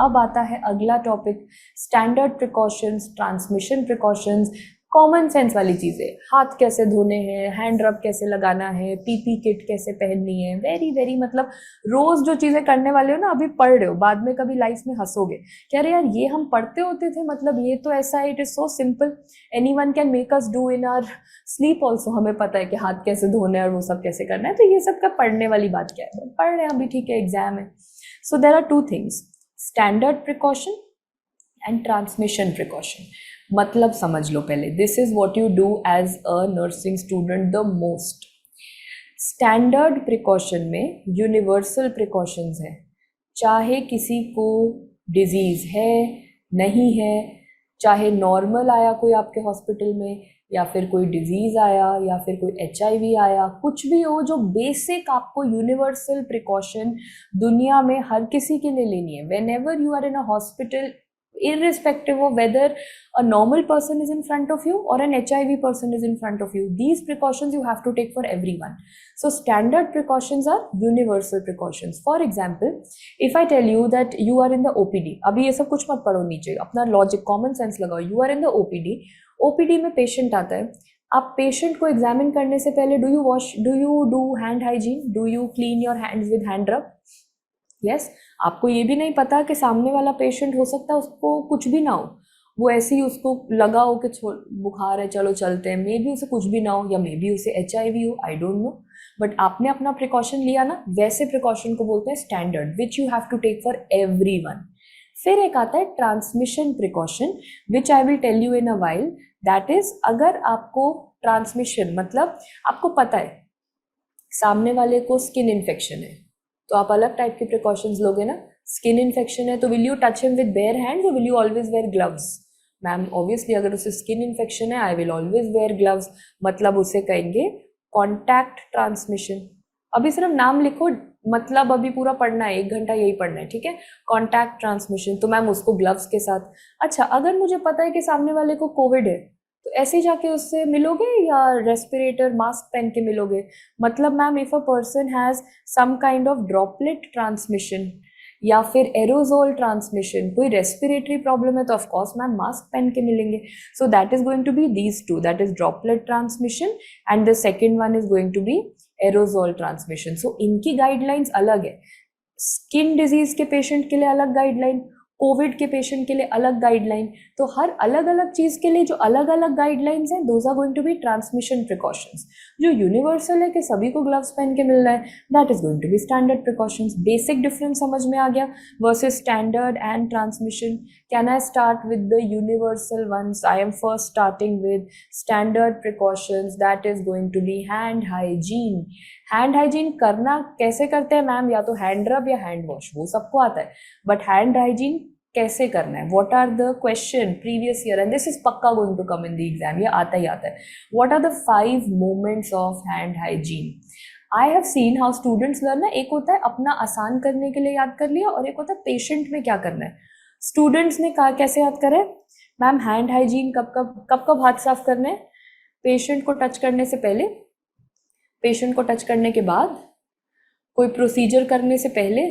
अब आता है अगला topic, standard precautions, transmission precautions, common sense वाली चीज़ें, हाथ कैसे धोने हैं, हैंड रब कैसे लगाना है, पीपी किट कैसे पहननी है, वेरी वेरी मतलब रोज़ जो चीज़ें करने वाले हो ना, अभी पढ़ रहे हो, बाद में कभी लाइफ में हंसोगे कि अरे यार ये हम पढ़ते होते थे, मतलब ये तो ऐसा है, it is so simple, any one can make us do in our sleep also, हमें पता है कि हाथ कैसे धोने हैं और वो सब कैसे करना है, तो ये सब का पढ़ने वाली बात क्या है, पढ़ रहे हैं अभी, ठीक है, एग्जाम है। So there are two things, standard precaution and transmission precaution. मतलब समझ लो पहले, this is what you do as a nursing student the most. Standard precaution में यूनिवर्सल प्रिकॉशंस हैं, चाहे किसी को डिजीज है नहीं है, चाहे नॉर्मल आया कोई आपके हॉस्पिटल में, या फिर कोई डिजीज आया, या फिर कोई HIV आया, कुछ भी हो, जो बेसिक आपको यूनिवर्सल प्रिकॉशन दुनिया में हर किसी के लिए लेनी है। Whenever you are in a hospital, irrespective of whether a normal person is in front of you or an HIV person is in front of you, these precautions you have to take for everyone. So standard precautions are universal precautions. For example, if I tell you that you are in the OPD, अभी ये सब कुछ मत पढ़ो नीचे, अपना logic common sense लगाओ, you are in the OPD में पेशेंट आता है, आप पेशेंट को एग्जामिन करने से पहले do you do hand hygiene, do you clean your hands with hand रब? यस। आपको ये भी नहीं पता कि सामने वाला पेशेंट हो सकता है उसको कुछ भी ना हो, वो ऐसे ही उसको लगा हो कि बुखार है चलो चलते हैं, मे बी उसे कुछ भी ना हो, या मे बी उसे HIV हो, आई डोंट नो, बट आपने अपना प्रिकॉशन लिया ना, वैसे प्रिकॉशन को बोलते हैं standard, which you have to take for everyone. फिर एक आता है transmission precaution, which I will tell you in a while. That is, अगर आपको ट्रांसमिशन, मतलब आपको पता है सामने वाले को स्किन इन्फेक्शन है, तो आप अलग टाइप के प्रिकॉशंस लोगे ना। स्किन इन्फेक्शन है तो will you touch him with bare hands और will you always wear gloves? Ma'am obviously अगर उसे स्किन इन्फेक्शन है, I will always wear gloves, मतलब उसे कहेंगे कॉन्टैक्ट ट्रांसमिशन। अभी सिर्फ नाम लिखो, मतलब अभी पूरा पढ़ना है, 1 घंटा यही पढ़ना है, ठीक है। कॉन्टैक्ट ट्रांसमिशन, तो मैम उसको ग्लव्स के साथ। अच्छा, अगर मुझे पता है कि सामने वाले को कोविड है, तो ऐसे ही जाके उससे मिलोगे या रेस्पिरेटर मास्क पहन के मिलोगे? मतलब ma'am if a person has some kind of droplet transmission या फिर एरोजोल ट्रांसमिशन, कोई रेस्पिरेटरी प्रॉब्लम है, तो ऑफ कोर्स मैम मास्क पहन के मिलेंगे। So that is going to be these two, that is droplet transmission and the second one is going to be aerosol transmission. So इनकी guidelines अलग है, skin disease के patient के लिए अलग गाइडलाइन, कोविड के पेशेंट के लिए अलग गाइडलाइन, तो हर अलग अलग चीज के लिए जो अलग अलग गाइडलाइंस हैं, those are going to be transmission precautions. जो यूनिवर्सल है कि सभी को ग्लव्स पहन के मिल रहा है, that is going to be standard precautions. Basic difference समझ में आ गया versus standard and transmission. Can I start with the universal ones? I am first starting with standard precautions, that is going to be hand hygiene. Hand hygiene करना कैसे करते हैं ma'am? या तो हैंड रब या हैंड वॉश, वो सबको आता है, बट हैंड हाइजीन कैसे करना है? What are the question previous year, and this is पक्का going to come in the exam, ये आता ही आता है। What are the 5 moments of hand hygiene? I have seen how students learn ना, एक होता है अपना आसान करने के लिए याद कर लिया, और एक होता है पेशेंट में क्या करना है। स्टूडेंट्स ने कहा कैसे याद करें मैम? हैंड हाइजीन कब हाथ साफ करने हैं? पेशेंट को टच करने से पहले, पेशेंट को टच करने के बाद, कोई प्रोसीजर करने से पहले,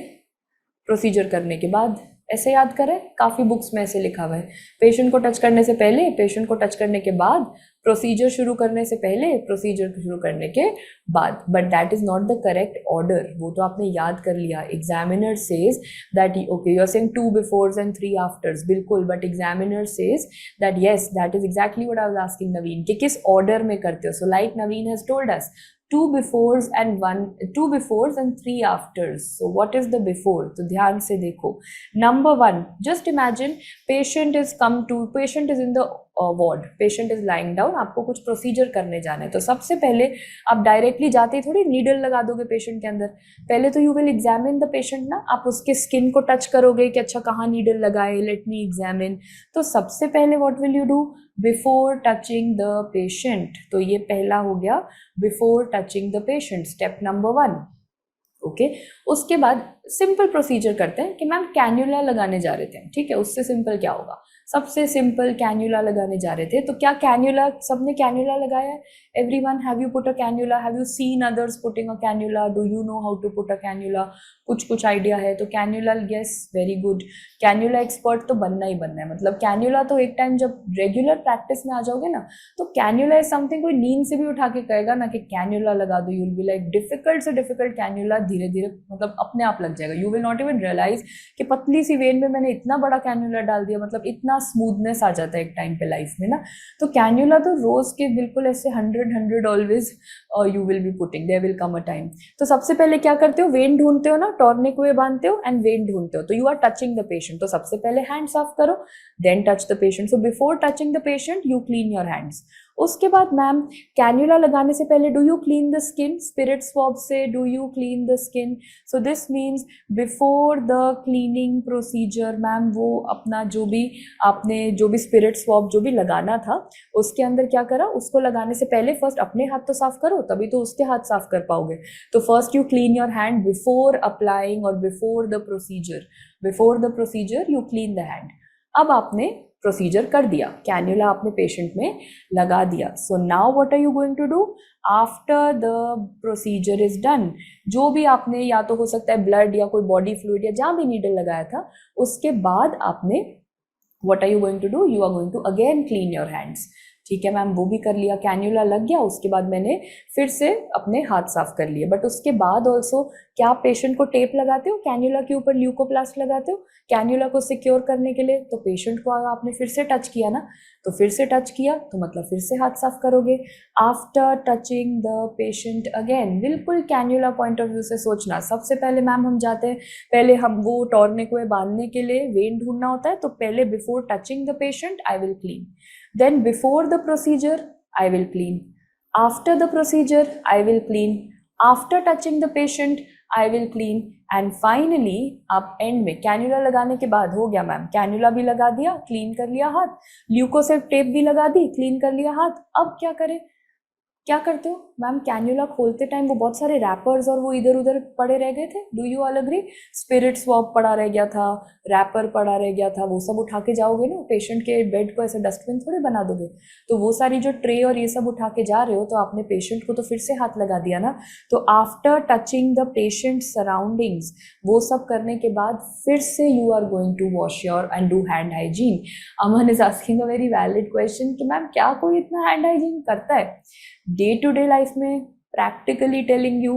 प्रोसीजर करने के बाद। ऐसे याद करें, काफ़ी बुक्स में ऐसे लिखा हुआ है, पेशेंट को टच करने से पहले, पेशेंट को टच करने के बाद, प्रोसीजर शुरू करने से पहले, प्रोसीजर शुरू करने के बाद। But that is not the correct order, वो तो आपने याद कर लिया। Examiner says that okay you are saying 2 befores and 3 afters, बिल्कुल, but examiner says that yes that is exactly what I was asking Naveen, कि किस ऑर्डर में करते हो। So like Naveen has told us 2 befores and 3 afters. So what is the before? तो ध्यान से देखो। Number 1, just imagine patient is in the ward, patient is lying down, आपको कुछ प्रोसीजर करने जाना है, तो सबसे पहले आप डायरेक्टली जाते ही थोड़ी नीडल लगा दोगे पेशेंट के अंदर, पहले तो you will examine the patient ना, आप उसके स्किन को टच करोगे कि अच्छा कहाँ नीडल लगाए, लेट मी एग्जामिन। तो सबसे पहले what will you do? Before touching the patient, तो ये पहला हो गया before touching the patient, step number 1। Okay, उसके बाद सिंपल प्रोसीजर करते हैं कि मैम कैन्यूला लगाने जा रहे थे, ठीक है, उससे सिंपल क्या होगा, सबसे सिंपल कैन्यूला लगाने जा रहे थे। तो क्या कैन्यूला, सबने कैन्यूला लगाया है? Everyone, have you put a cannula? Have you seen others putting a cannula? Do you know how to put a cannula? कुछ आइडिया है? तो cannula, yes, very good. Cannula expert तो बनना ही बनना है, मतलब कैन्यूला तो एक टाइम जब रेगुलर प्रैक्टिस में आ जाओगे ना, तो कैन्यूला इज समथिंग, कोई नींद से भी उठा के कहेगा ना कि कैन्यूला लगा दो, you will be like difficult से डिफिकल्ट कैन्यूला धीरे धीरे मतलब अपने आप लग जाएगा। You will not even realise कि पतली सी वेन में मैंने इतना बड़ा कैन्यूला डाल दिया, मतलब इतना स्मूथनेस आ जाता है एक टाइम पे लाइफ में ना। तो कैन्यूला तो रोज के बिल्कुल ऐसे 100 always you will be putting, there will come a time. तो सबसे पहले क्या करते हो, वेन ढूंढते हो ना, टॉर्निक वे बांधते हो एंड वेन ढूंढते हो, तो you are touching the patient. तो सबसे पहले हैंड साफ करो, then touch the patient. So before touching the patient you clean your hands. उसके बाद मैम कैन्यूला लगाने से पहले do you clean the skin? Spirit swab से do you clean the skin? So this means before the cleaning procedure ma'am, वो अपना जो भी आपने जो भी स्पिरिट स्वॉब जो भी लगाना था उसके अंदर क्या करा, उसको लगाने से पहले फर्स्ट अपने हाथ तो साफ करो, तभी तो उसके हाथ साफ कर पाओगे। तो first you clean your hand before applying और before the procedure, before the procedure you clean the hand. अब आपने प्रोसीजर कर दिया, कैन्यूला आपने पेशेंट में लगा दिया। So now what are you going to do after the procedure is done? जो भी आपने, या तो हो सकता है ब्लड या कोई बॉडी फ्लूइड या जहाँ भी नीडल लगाया था, उसके बाद आपने what are you going to do, you are going to again clean your hands. ठीक है मैम, वो भी कर लिया, कैन्यूला लग गया, उसके बाद मैंने फिर से अपने हाथ साफ कर लिए। बट उसके बाद ऑल्सो क्या आप पेशेंट को टेप लगाते हो, कैन्यूला के ऊपर ल्यूकोप्लास्ट लगाते हो कैन्यूला को सिक्योर करने के लिए? तो पेशेंट को आपने फिर से टच किया ना, तो फिर से टच किया तो मतलब फिर से हाथ साफ करोगे। After touching the patient again, बिल्कुल कैन्यूला पॉइंट ऑफ व्यू से सोचना। सबसे पहले मैम हम जाते हैं, पहले हम वो टॉर्निक वे बांधने के लिए वेन ढूंढना होता है, तो पहले before touching the patient I will clean, then before the procedure I will clean, after the procedure I will clean, after touching the patient I will clean, and finally आप एंड में cannula लगाने के बाद हो गया ma'am, cannula भी लगा दिया, क्लीन कर लिया हाथ, ल्यूकोसेप टेप भी लगा दी, क्लीन कर लिया हाथ। अब क्या करें, क्या करते हो मैम, कैन्यूला खोलते टाइम वो बहुत सारे रैपर्स और वो इधर उधर पड़े रह गए थे, do you all agree? Spirit swab पड़ा रह गया था, रैपर पड़ा रह गया था, वो सब उठा के जाओगे ना, पेशेंट के बेड को ऐसे डस्टबिन थोड़े बना दोगे। तो वो सारी जो ट्रे और ये सब उठा के जा रहे हो, तो आपने पेशेंट को तो फिर से हाथ लगा दिया ना। तो after touching the patient surroundings, वो सब करने के बाद फिर से you are going to wash your and do hand hygiene. Aman is asking a very valid question कि मैम क्या कोई इतना हैंड हाइजीन करता है? डे टू डे लाइफ में प्रैक्टिकली टेलिंग यू,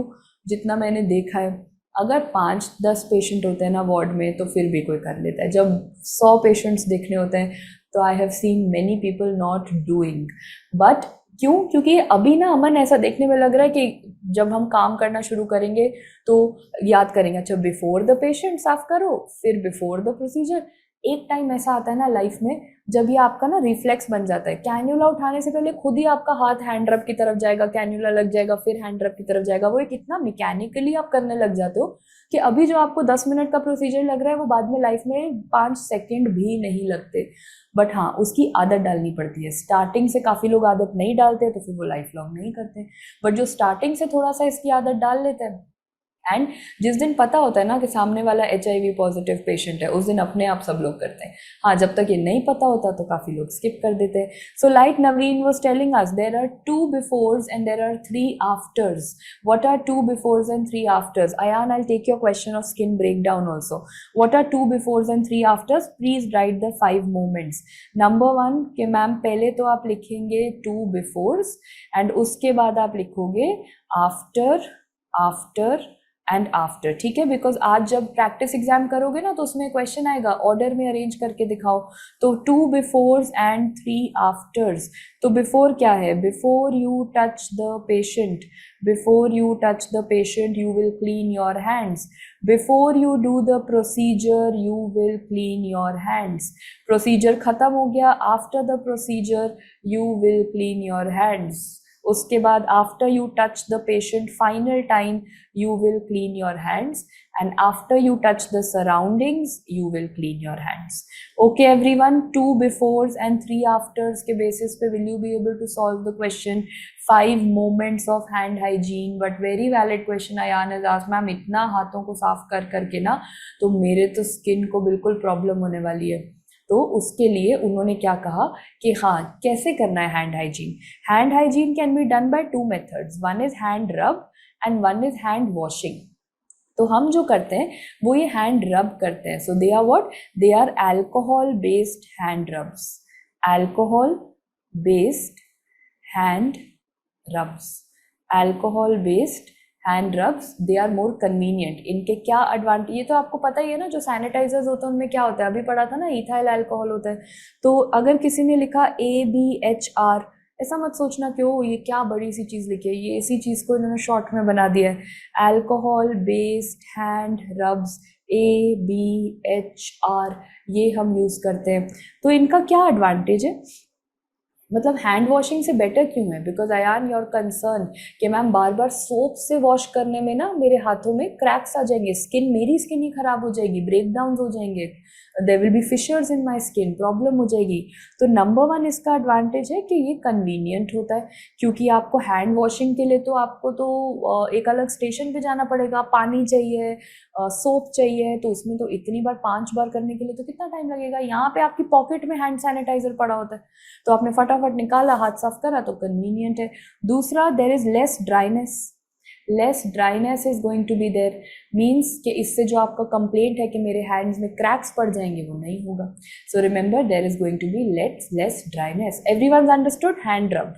जितना मैंने देखा है, अगर 5-10 पेशेंट होते हैं ना वार्ड में, तो फिर भी कोई कर लेता है। जब 100 पेशेंट्स देखने होते हैं, तो आई have seen many people not doing. But क्यों? क्योंकि अभी ना अमन ऐसा देखने में लग रहा है कि जब हम काम करना शुरू करेंगे तो याद करेंगे, अच्छा बिफोर द पेशेंट साफ करो, फिर बिफोर द प्रोसीजर। एक टाइम ऐसा आता है ना लाइफ में, जब ये आपका ना रिफ्लेक्स बन जाता है, कैन्यूला उठाने से पहले खुद ही आपका हाथ हैंड रब की तरफ जाएगा, कैन्यूला लग जाएगा, फिर हैंड रब की तरफ जाएगा। वो एक इतना मैकेनिकली आप करने लग जाते हो कि अभी जो आपको 10 मिनट का प्रोसीजर लग रहा है, वो बाद में लाइफ में 5 सेकेंड भी नहीं लगते। बट हाँ, उसकी आदत डालनी पड़ती है। स्टार्टिंग से काफ़ी लोग आदत नहीं डालते, तो फिर वो लाइफ लॉन्ग नहीं करते। बट जो स्टार्टिंग से थोड़ा सा इसकी आदत डाल लेते हैं, एंड जिस दिन पता होता है ना कि सामने वाला HIV पॉजिटिव पेशेंट है, उस दिन अपने आप सब लोग करते हैं। हाँ, जब तक ये नहीं पता होता तो काफ़ी लोग स्किप कर देते हैं। So like Naveen was telling us, there are 2 befores and there are 3 afters. What are 2 befores and 3 afters? Ayaan, I take your question of skin breakdown also. What are 2 befores and 3 afters? Please write the 5 moments. Number 1 कि ma'am पहले तो आप लिखेंगे 2 befores and उसके बाद आप लिखोगे after, after and after. ठीक है, बिकॉज आज जब प्रैक्टिस एग्जाम करोगे ना, तो उसमें क्वेश्चन आएगा ऑर्डर में अरेंज करके दिखाओ। तो 2 बिफोर्स एंड 3 आफ्टर्स। तो बिफोर क्या है? Before you touch the patient, before you touch the patient you will clean your hands. Before you do the procedure you will clean your hands. Procedure खत्म हो गया, after the procedure you will clean your hands. उसके बाद after you touch the patient final time you will clean your hands, and after you touch the surroundings you will clean your hands. Okay everyone, 2 befores and 3 afters के basis पे will you be able to solve the question 5 moments of hand hygiene? But very valid question Ayan has asked, ma'am इतना हाथों को साफ कर करके ना तो मेरे तो स्किन को बिल्कुल प्रॉब्लम होने वाली है। तो उसके लिए उन्होंने क्या कहा कि हाँ कैसे करना है hand hygiene. Hand hygiene can be done by 2 methods, one is hand rub and one is hand washing. तो हम जो करते हैं वो ये हैंड रब करते हैं। So they are what, they are alcohol based hand rubs, alcohol based hand rubs, alcohol based hand rubs, they are more convenient. इनके क्या एडवांटेज, ये तो आपको पता ही है ना, जो सैनिटाइजर्स होते हैं उनमें क्या होता है, अभी पढ़ा था ना, इथाइल अल्कोहल होता है। तो अगर किसी ने लिखा ABHR, ऐसा मत सोचना क्यों ये क्या बड़ी सी चीज़ लिखी है, ये इसी चीज़ को इन्होंने शॉर्ट में बना दिया है, alcohol based hand rubs, ABHR, ये हम यूज़ करते हैं। तो इनका क्या एडवांटेज है, मतलब हैंड वॉशिंग से बेटर क्यों है? Because I R your concern कि मैम बार बार सोप से वॉश करने में ना मेरे हाथों में क्रैक्स आ जाएंगे, स्किन, मेरी स्किन ही खराब हो जाएगी, ब्रेक डाउन हो जाएंगे, there will be fissures in my skin, problem हो जाएगी। तो नंबर 1 इसका एडवांटेज है कि ये कन्वीनियंट होता है, क्योंकि आपको हैंड वॉशिंग के लिए तो आपको तो एक अलग स्टेशन पे जाना पड़ेगा, पानी चाहिए, सोप चाहिए, तो उसमें तो इतनी बार 5 बार करने के लिए तो कितना टाइम लगेगा। यहाँ पे आपकी पॉकेट में हैंड सैनिटाइजर पड़ा होता है, तो आपने फटाफट निकाला, हाथ साफ करा, तो कन्वीनियंट है। दूसरा, there is less dryness, less dryness is going to be there, means कि इससे जो आपका कंप्लेंट है कि मेरे हैंड्स में क्रैक्स पड़ जाएंगे वो नहीं होगा। So remember there is going to be less dryness. Everyone understood hand rub,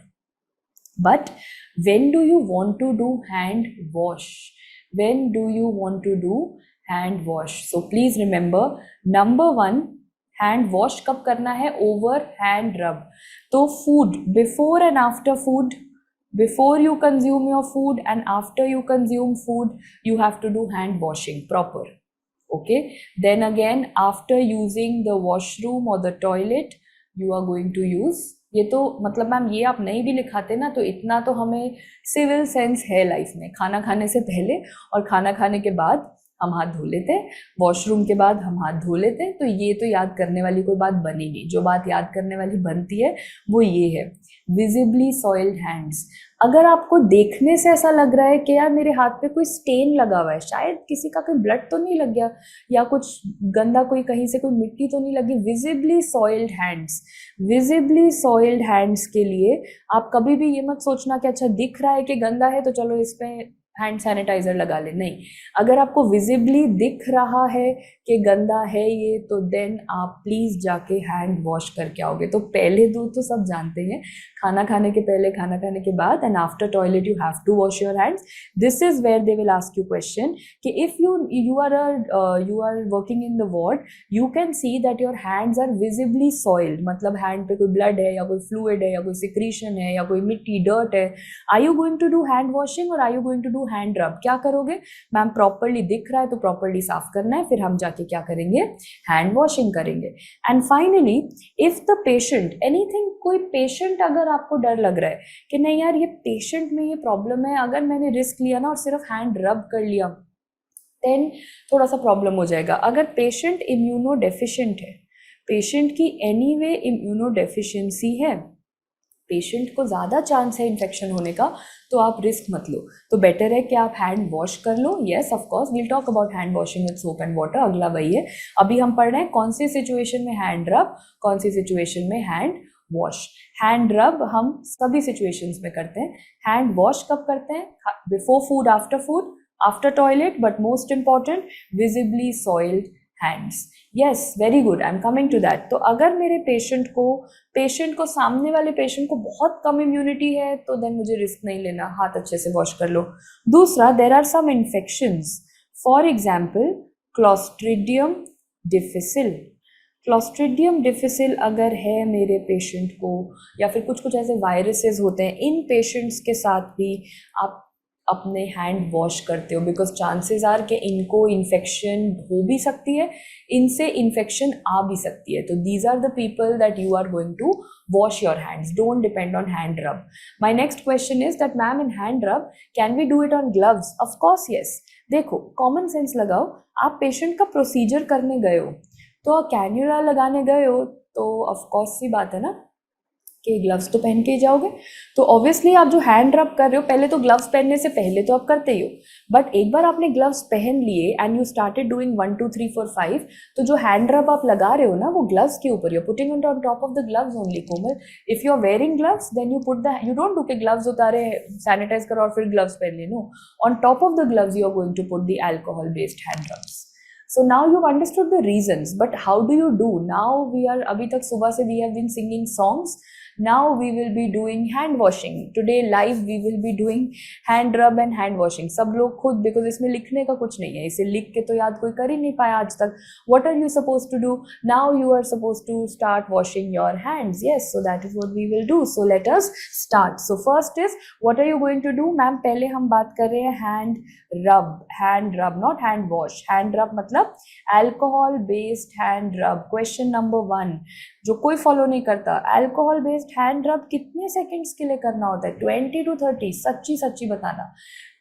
but when do you want to do hand wash? When do you want to do hand wash? So please remember, number 1, hand wash कब करना है? Over hand rub. तो food, before and after food, before you consume your food and after you consume food, you have to do hand washing proper. Okay, then again after using the washroom और the toilet you are going to use, ये तो मतलब ma'am ये आप नहीं भी लिखाते ना तो इतना तो हमें सिविल सेंस है लाइफ में, खाना खाने से पहले और खाना खाने के बाद हम हाथ धो लेते हैं, वॉशरूम के बाद हम हाथ धो लेते हैं। तो ये तो याद करने वाली कोई बात बनी नहीं। जो बात याद करने वाली बनती है वो ये है, विजिबली सॉइल्ड हैंड्स। अगर आपको देखने से ऐसा लग रहा है कि यार मेरे हाथ पे कोई स्टेन लगा हुआ है, शायद किसी का कोई ब्लड तो नहीं लग गया या कुछ गंदा कोई कहीं से कोई मिट्टी तो नहीं लगी, visibly soiled hands, visibly soiled hands के लिए आप कभी भी ये मत सोचना कि अच्छा दिख रहा है कि गंदा है तो चलो इस पे हैंड सैनिटाइजर लगा ले, नहीं। अगर आपको विजिबली दिख रहा है कि गंदा है ये, तो देन आप प्लीज़ जाके हैंड वॉश करके आओगे। तो पहले दो तो सब जानते हैं, खाना खाने के पहले, खाना खाने के बाद, and after toilet you have to wash your hands. This is where they will ask you question कि if you are working in the ward, you can see that your hands are visibly soiled, मतलब hand पे कोई blood है या कोई fluid है या कोई सिक्रीशन है या कोई मिट्टी, डर्ट है। Are you going to do hand washing और are you going to do hand rub? क्या करोगे मैम? प्रॉपरली दिख रहा है तो प्रॉपरली साफ करना है, फिर हम जाके क्या करेंगे? हैंड वॉशिंग करेंगे। And finally if the patient anything, कोई पेशेंट अगर आपको डर लग रहा है कि नहीं यार ये पेशेंट में ये प्रॉब्लम है, अगर मैंने रिस्क लिया ना और सिर्फ हैंड रब कर लिया देन थोड़ा सा प्रॉब्लम हो जाएगा। अगर पेशेंट इम्यूनो डेफिशिएंट है, पेशेंट की एनीवे इम्यूनो डेफिशिएंसी है, पेशेंट को ज़्यादा चांस है इन्फेक्शन होने का, तो आप रिस्क मत लो। तो बेटर है कि आप हैंड वॉश कर लो। Yes of course we'll talk about hand washing with soap and water, अगला वही है। अभी हम पढ़ रहे हैं कौन सी सिचुएशन में हैंड रब, कौन सी सिचुएशन में हैंड वॉश। हैंड रब हम सभी सिचुएशंस में करते हैं। हैंड वॉश कब करते हैं? Before food, after toilet, but most important visibly soiled hands. Yes, very good, I am coming to that. तो अगर मेरे पेशेंट को सामने वाले पेशेंट को बहुत कम इम्यूनिटी है तो देन मुझे रिस्क नहीं लेना, हाथ अच्छे से वॉश कर लो। दूसरा, there are some infections, for example clostridium difficile. Clostridium difficile अगर है मेरे पेशेंट को, या फिर कुछ ऐसे वायरसेस होते हैं, इन पेशेंट्स के साथ भी आप अपने हैंड वॉश करते हो, बिकॉज चांसेस आर कि इनको इन्फेक्शन हो भी सकती है, इनसे इन्फेक्शन आ भी सकती है. तो these are the people that you are going to wash your hands. Don't depend on hand rub. My next question is that ma'am in hand rub can we do it on gloves? Of course yes. देखो common sense लगाओ. आप patient का procedure करने गए हो तो cannula लगाने गए हो तो ऑफकोर्स सी बात है ना कि ग्लव्स तो पहन के ही जाओगे. तो ऑब्वियसली आप जो हैंड रब कर रहे हो, पहले तो ग्लव्स पहनने से पहले तो आप करते ही हो, बट एक बार आपने ग्लव्स पहन लिए एंड यू स्टार्टेड डूइंग 1 2 3 4 5, तो जो हैंड रब आप लगा रहे हो ना वो ग्लव्स के ऊपर, you putting on top of the gloves only. Komal, if you are wearing gloves then you put the, you don't do के ग्लव्स उतारे सैनिटाइज करो और फिर ग्लव्स पहन लिए. No, on top of the gloves you are going to put the alcohol based hand rubs. So now you've understood the reasons, but how do you do? Now we are, abhi tak subah se we have been singing songs. Now we will be doing hand washing. Today live we will be doing hand rub and hand washing. सब लोग खुद, because इसमें लिखने का कुछ नहीं है, इसे लिख के तो याद कोई कर ही नहीं पाया आज तक. What are you supposed to do? Now you are supposed to start washing your hands. Yes, so that is what we will do. So let us start. So first is, what are you going to do? Ma'am पहले हम बात कर रहे हैं hand rub, not hand wash. Hand rub मतलब alcohol based hand rub. Question number 1 जो कोई follow नहीं करता, अल्कोहल बेस्ड हैंड रब कितने सेकंड्स के लिए करना होता है? 20 to 30. सच्ची सच्ची बताना,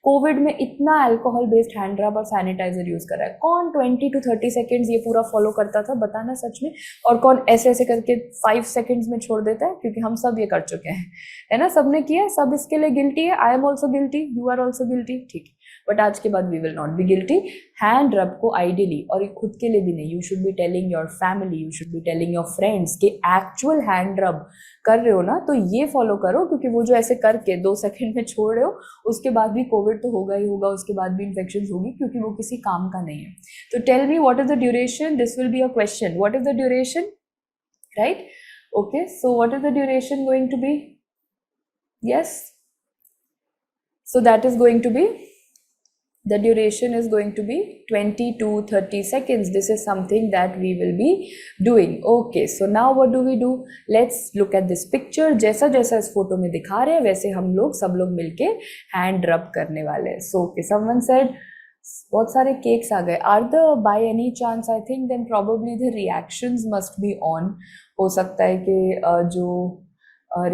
कोविड में इतना अल्कोहल बेस्ड हैंड रब और सैनिटाइजर यूज कर रहा है, कौन 20 to 30 सेकंड्स ये पूरा फॉलो करता था? बताना सच में. और कौन ऐसे ऐसे करके 5 सेकंड्स में छोड़ देता है? क्योंकि हम सब ये कर चुके हैं, है ना, सबने किया है, सब इसके लिए गिल्टी है. I am also guilty, you are also guilty, ठीक है, बट आज के बाद we will not be guilty. Hand rub को आइडियली, और खुद के लिए भी नहीं, you should be telling your family, you should be telling your friends कि एक्चुअल हैंड रब कर रहे हो ना तो ये फॉलो करो, क्योंकि वो जो ऐसे करके 2 सेकंड में छोड़ रहे हो उसके बाद भी कोविड तो होगा ही होगा, उसके बाद भी इन्फेक्शन होगी, क्योंकि वो किसी काम का नहीं है. तो tell me what is the duration? This will be a question. What is the duration? Right, okay, so what is the duration going to be? Yes, so that is going to be, the duration is going to be 20 to 30 seconds. This is something that we will be doing. Okay, so now what do we do? Let's look at this picture. जैसा जैसा इस photo में दिखा रहे हैं वैसे हम लोग सब लोग मिलके हैंड रब करने वाले हैं. So okay, someone said बहुत सारे केक्स आ गए. Are the by any chance, I think then probably the reactions must be on. हो सकता है कि जो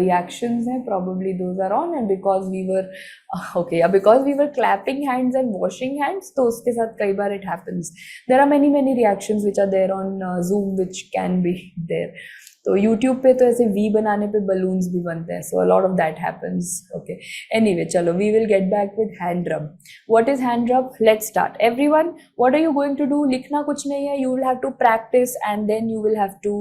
reactions हैं probably those are on, and because we were okay, yeah, because we were clapping hands and washing hands, तो उसके साथ कई बार it happens. There are many reactions which are there on Zoom which can be there. तो YouTube पे तो ऐसे V बनाने पे balloons भी बनते हैं, so a lot of that happens. Okay, anyway, चलो, we will get back with hand rub. What is hand rub? Let's start. Everyone, what are you going to do? लिखना कुछ नहीं है, you will have to practice and then you will have to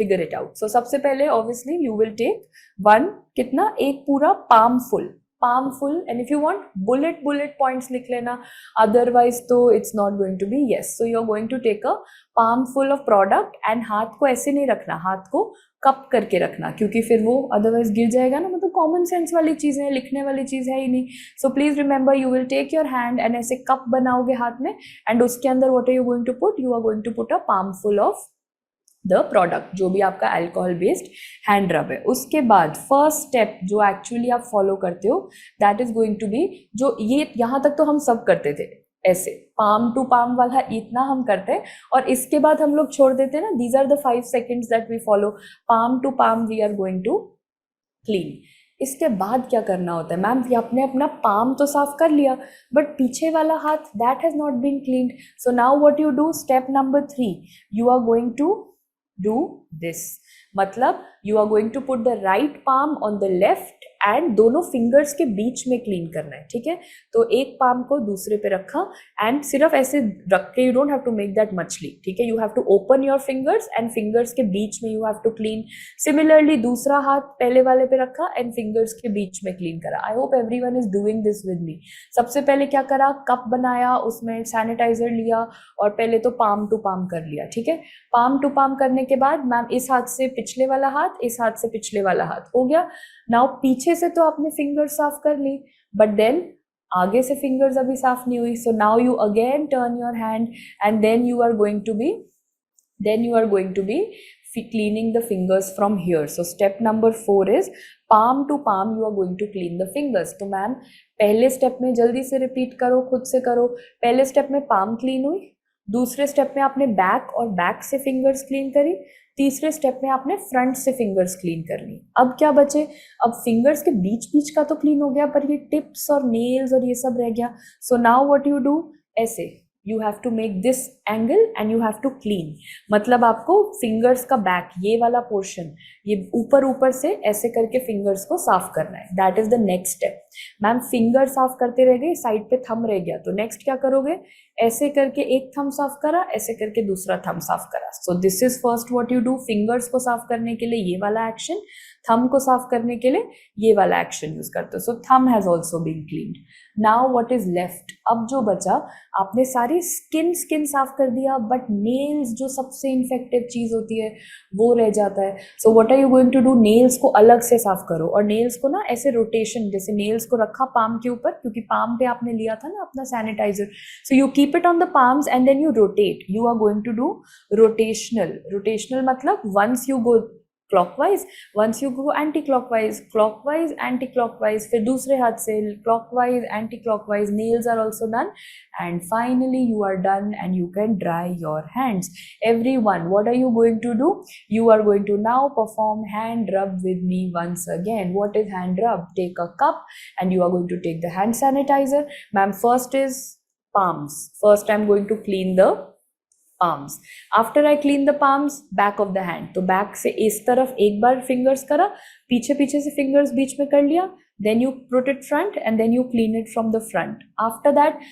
figure it out. So सबसे पहले obviously you will take one, कितना, एक पूरा palm full, and if you want bullet points लिख लेना, otherwise तो it's not going to be. Yes, so you're going to take a palm full of product and हाथ को ऐसे नहीं रखना, हाथ को कप करके रखना, क्योंकि फिर वो अदरवाइज गिर जाएगा ना. मतलब कॉमन सेंस वाली चीज़ है, लिखने वाली चीज़ है ही नहीं. So please remember, you will take your hand and ऐसे कप बनाओगे हाथ में, एंड उसके अंदर what are you going to put? You are going to put a palm full of the product, जो भी आपका अल्कोहल बेस्ड हैंड रब है. उसके बाद फर्स्ट स्टेप जो एक्चुअली आप फॉलो करते हो that is going to be, जो ये यहाँ तक तो हम सब करते थे, ऐसे पाम टू पाम वाला इतना हम करते हैं, और इसके बाद हम लोग छोड़ देते हैं ना. These are the 5 seconds that we follow. Palm to palm we are going to clean. इसके बाद क्या करना होता है? मैम आपने अपना पाम तो साफ कर लिया, बट पीछे वाला हाथ that has not been cleaned. So now what you do? Step number 3, you are going to do this. मतलब you are going to put the right palm on the left and दोनों fingers के बीच में clean करना है. ठीक है, तो एक पाम को दूसरे पे रखा एंड सिर्फ ऐसे रख के, you don't have to make that मछली. ठीक है, you have to open your fingers and fingers के बीच में you have to clean. Similarly दूसरा हाथ पहले वाले पे रखा एंड फिंगर्स के बीच में क्लीन करा. I hope everyone is doing this with me. सबसे पहले क्या करा? कप बनाया, उसमें सैनिटाइजर लिया और पहले तो पाम टू पाम कर लिया. ठीक है, पाम टू पाम करने के बाद मैम इस हाथ से पिछले वाला हाथ, इस हाथ से पिछले वाला हाथ हो गया. नाउ पीछे से तो आपने फिंगर्स साफ कर ली, बट देन आगे से फिंगर्स अभी साफ नहीं हुई. So now you again turn your hand and then you are going to be cleaning the fingers from here. So step number 4 is palm to palm you are going to clean the fingers. तो ma'am पहले step में जल्दी से repeat करो, खुद से करो. पहले स्टेप में पाम क्लीन हुई, दूसरे स्टेप में आपने बैक और बैक से फिंगर्स क्लीन करी, तीसरे स्टेप में आपने फ्रंट से फिंगर्स क्लीन करनी. अब क्या बचे? अब फिंगर्स के बीच बीच का तो क्लीन हो गया, पर ये टिप्स और नेल्स और ये सब रह गया. So now what you do, ऐसे you have to make this angle and you have to clean. मतलब आपको फिंगर्स का बैक, ये वाला पोर्शन, ये ऊपर ऊपर से ऐसे करके फिंगर्स को साफ करना है. That is the next step. Ma'am finger साफ करते रह गए, साइड पे थंब रह गया, तो नेक्स्ट क्या करोगे? ऐसे करके एक थंब साफ करा, ऐसे करके दूसरा थंब साफ करा. सो this is first what you do. Fingers को साफ करने के लिए ये वाला एक्शन, थंब को साफ करने के लिए ये वाला एक्शन यूज करते हो. So thumb has also been cleaned. Now what is left? अब जो बचा, आपने सारी स्किन साफ कर दिया, बट नेल्स जो सबसे इन्फेक्टिव चीज होती है वो रह जाता है. So what are you going to do? Nails को अलग से साफ करो, और नेल्स को ना ऐसे रोटेशन, जैसे नेल्स को रखा पाम के ऊपर, क्योंकि पाम पे आपने लिया था ना अपना sanitizer. So you keep it on the palms and then you rotate. You are going to do rotational मतलब once you go clockwise, once you go anti-clockwise, clockwise, anti-clockwise, फिर दूसरे हाथ से clockwise, anti-clockwise. Nails are also done, and finally you are done and you can dry your hands. Everyone, what are you going to do? You are going to now perform hand rub with me once again. What is hand rub? Take a cup and you are going to take the hand sanitizer. Ma'am, first is palms. First I'm going to clean the palms. After I clean the palms, back of the hand. तो back से इस तरफ एक बार fingers करा, पीछे पीछे से fingers बीच में कर लिया, then you put it front and then you clean it from the front. After that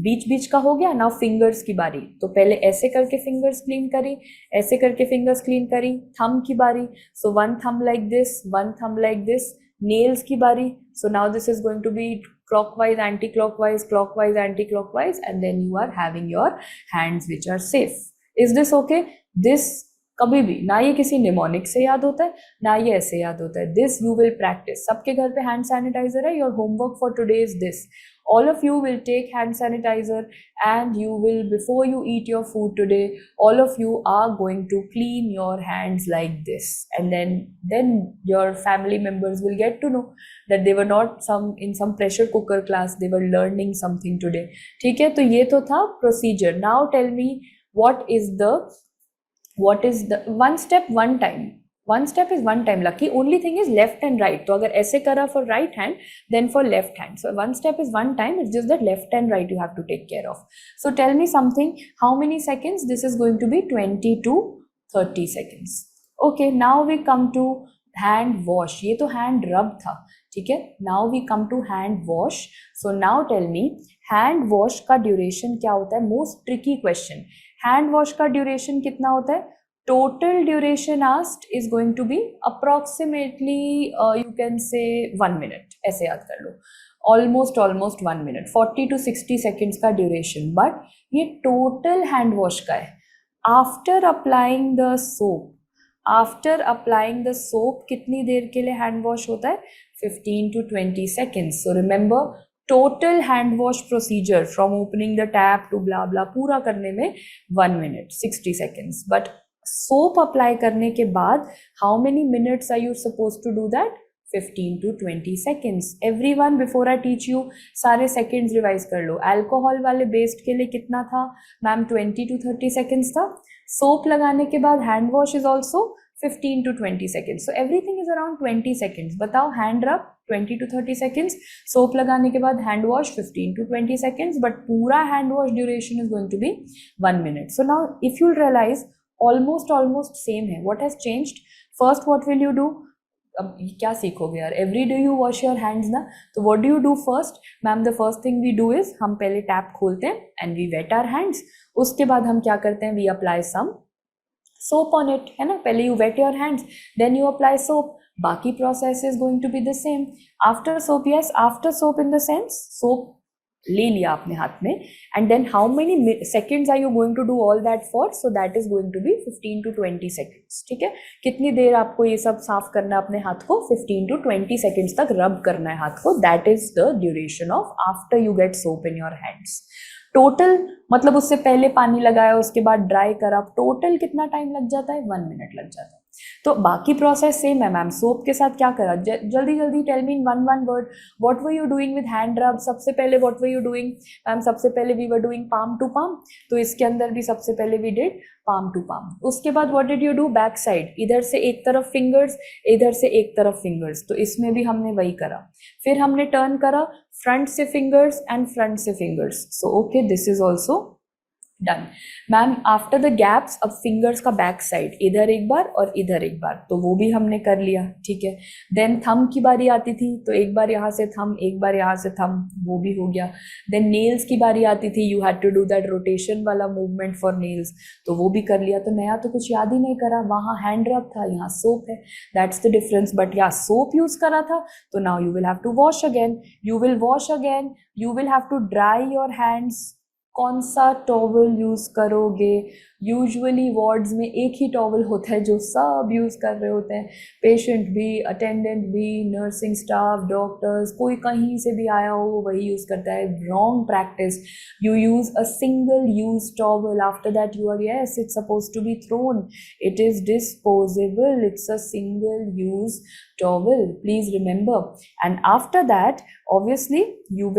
बीच बीच का हो गया. now fingers की बारी. तो पहले ऐसे करके fingers clean करी, ऐसे करके fingers clean करी. thumb की बारी. so one thumb like this, one thumb like this. nails की बारी. so now this is going to be clockwise, anti-clockwise, clockwise, anti-clockwise, and then you are having your hands which are safe. Is this okay? This कभी भी ना ये किसी mnemonic से याद होता है, ना ये ऐसे याद होता है. This you will practice. सबके घर पे हैंड सैनिटाइजर है. Your homework for today is this. all of you will take hand sanitizer and you will, before you eat your food today, all of you are going to clean your hands like this, and then your family members will get to know that they were not in some pressure cooker class, they were learning something today. ठीक है, तो ये तो था procedure. Now tell me what is the one step one time. One step is one time. Lucky only thing is left and right. तो अगर ऐसे करा for right hand, then for left hand. So one step is one time. It's just that left and right you have to take care of. So tell me something. How many seconds? This is going to be 20 to 30 seconds. Okay. Now we come to hand wash. ये तो hand rub था. ठीक है. Now we come to hand wash. So now tell me hand wash का duration क्या होता है? Most tricky question. Hand wash का duration कितना होता है? Total duration asked is going to be approximately you can say 1 minute. ऐसे याद कर लो. Almost 1 minute. 40 to 60 seconds का duration. But ये total hand wash का है. After applying the soap, कितनी देर के लिए hand wash होता है? 15 to 20 seconds. So remember, total hand wash procedure from opening the tap to blah blah पूरा करने में 1 minute 60 seconds. But soap apply करने के बाद how many minutes are you supposed to do that? 15 to 20 seconds. Everyone, before I teach you, सारे seconds revise कर लो. Alcohol वाले based के लिए कितना था? मैम 20 to 30 seconds था. Soap लगाने के बाद hand wash is also 15 to 20 seconds. So everything is around 20 seconds. बताओ, hand rub 20 to 30 seconds. Soap लगाने के बाद hand wash 15 to 20 seconds. But पूरा hand wash duration is going to be 1 minute. So now if you'll realize, almost same है. What has changed? First what will you do? अब क्या सीखोगे यार? Every day you wash your hands ना. तो what do you do first? Ma'am, the first thing we do is हम पहले tap खोलते हैं and we wet our hands. उसके बाद हम क्या करते हैं? We apply some soap on it, है ना? पहले you wet your hands, then you apply soap. बाकी process is going to be the same. After soap, yes, after soap in the sense, soap ले लिया आपने हाथ में, and then how many seconds are you going to do all that for? So that is going to be 15 to 20 seconds. ठीक है, कितनी देर आपको ये सब साफ करना है अपने हाथ को? 15 to 20 seconds तक रब करना है हाथ को. That is the duration of after you get soap in your hands. Total मतलब उससे पहले पानी लगाया, उसके बाद ड्राई करा, टोटल कितना टाइम लग जाता है? 1 मिनट लग जाता है। तो बाकी प्रोसेस सेम है मैम। सोप के साथ क्या करा? जल्दी जल्दी tell me in one word, what were you doing with hand rub? सबसे पहले what were you doing? Ma'am सबसे पहले we were doing palm to palm, तो इसके अंदर भी सबसे पहले we did palm to palm. उसके बाद what did you do? Back side, इधर से एक तरफ फिंगर्स, इधर से एक तरफ फिंगर्स, तो इसमें भी हमने वही करा। फिर हमने टर्न करा, फ्रंट से फिंगर्स एंड फ्रंट से fingers. So okay, this is also done. Ma'am after the gaps, अब फिंगर्स का बैक साइड, इधर एक बार और इधर एक बार, तो वो भी हमने कर लिया, ठीक है। देन थंब की बारी आती थी, तो एक बार यहाँ से थंब, एक बार यहाँ से थंब, वो भी हो गया। देन नेल्स की बारी आती थी, you had to do that rotation वाला मूवमेंट फॉर नेल्स, तो वो भी कर लिया। तो नया तो कुछ याद ही नहीं करा, वहाँ हैंड रब था, यहाँ सोप है, दैट्स द डिफरेंस। बट या सोप यूज करा था, तो now you will have to wash again, you will wash again, you will have to dry your hands. कौन सा टॉवल यूज़ करोगे? यूजुअली वार्ड्स में एक ही टॉवल होता है जो सब यूज़ कर रहे होते हैं, पेशेंट भी, अटेंडेंट भी, नर्सिंग स्टाफ, डॉक्टर्स, कोई कहीं से भी आया हो वही यूज़ करता है। Wrong practice, you use a single use towel, after that you are, yes it's suppose to be thrown, it is disposable, it's a single use towel, please remember. And after that obviously you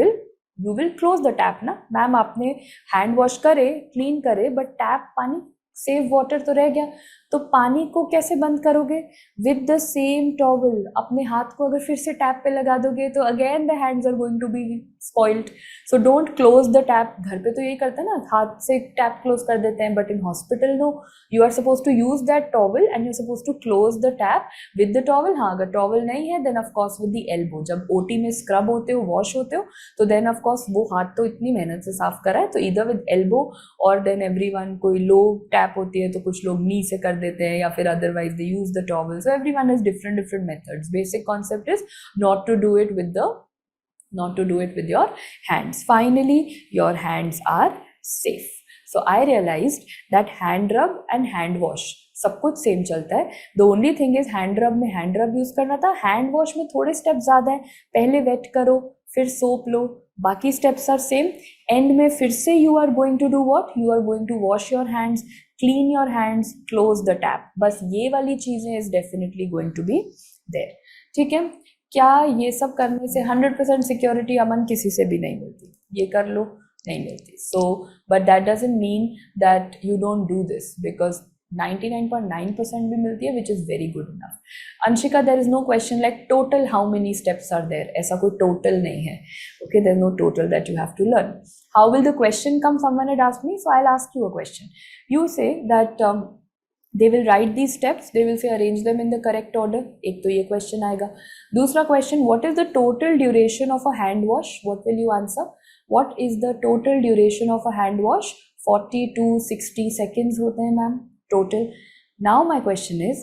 will close the tap ना। Ma'am आपने hand wash करे, clean करे, but tap पानी save water तो रह गया, तो पानी को कैसे बंद करोगे? With the same towel. अपने हाथ को अगर फिर से टैप पे लगा दोगे तो again the hands are going to be spoiled. So don't close the tap. घर पे तो यही करते हैं ना, हाथ से टैप क्लोज कर देते हैं, but in hospital no, you are suppose to use that towel and you are suppose to close the tap with the towel. हाँ, अगर टॉवल नहीं है then of course with the elbow. जब ओटी में स्क्रब होते हो, वॉश होते हो, तो देन ऑफकोर्स वो हाथ तो इतनी मेहनत से साफ करा है, तो इधर विद एल्बो और देन एवरीवन, कोई लो टैप होती है तो कुछ लोग नी से कर देते हैं, या फिर otherwise they use the towel. So everyone has different methods. Basic concept is not to do it with your hands. Finally, your hands are safe. So I realized that hand rub and hand wash सब कुछ same चलता है। The only thing is hand रब में hand रब use करना था, hand wash में थोड़े स्टेप ज्यादा है, पहले वेट करो फिर सोप लो, बाकी स्टेप्स आर सेम। एंड में फिर से you are going to do what? You are going to wash your hands, clean your hands, close the tap. बस ये वाली चीजें is definitely going to be there, ठीक है। क्या ये सब करने से 100% सिक्योरिटी अमन किसी से भी नहीं मिलती? ये कर लो, नहीं मिलती। So but that doesn't mean that you don't do this, because 99.9% भी मिलती है, which is very good enough. Anshika, there is no question like total how many steps are there, ऐसा कोई टोटल नहीं है। Okay, there is no total that you have to learn. How will the question come? Someone had asked me, so I'll ask you a question. You say that they will write these steps, they will say arrange them in the correct order. एक तो ये question आएगा। दूसरा question, what is the total duration of a hand wash? What will you answer? What is the total duration of a hand wash? 40 to 60 seconds होते हैं ma'am total. Now my question is,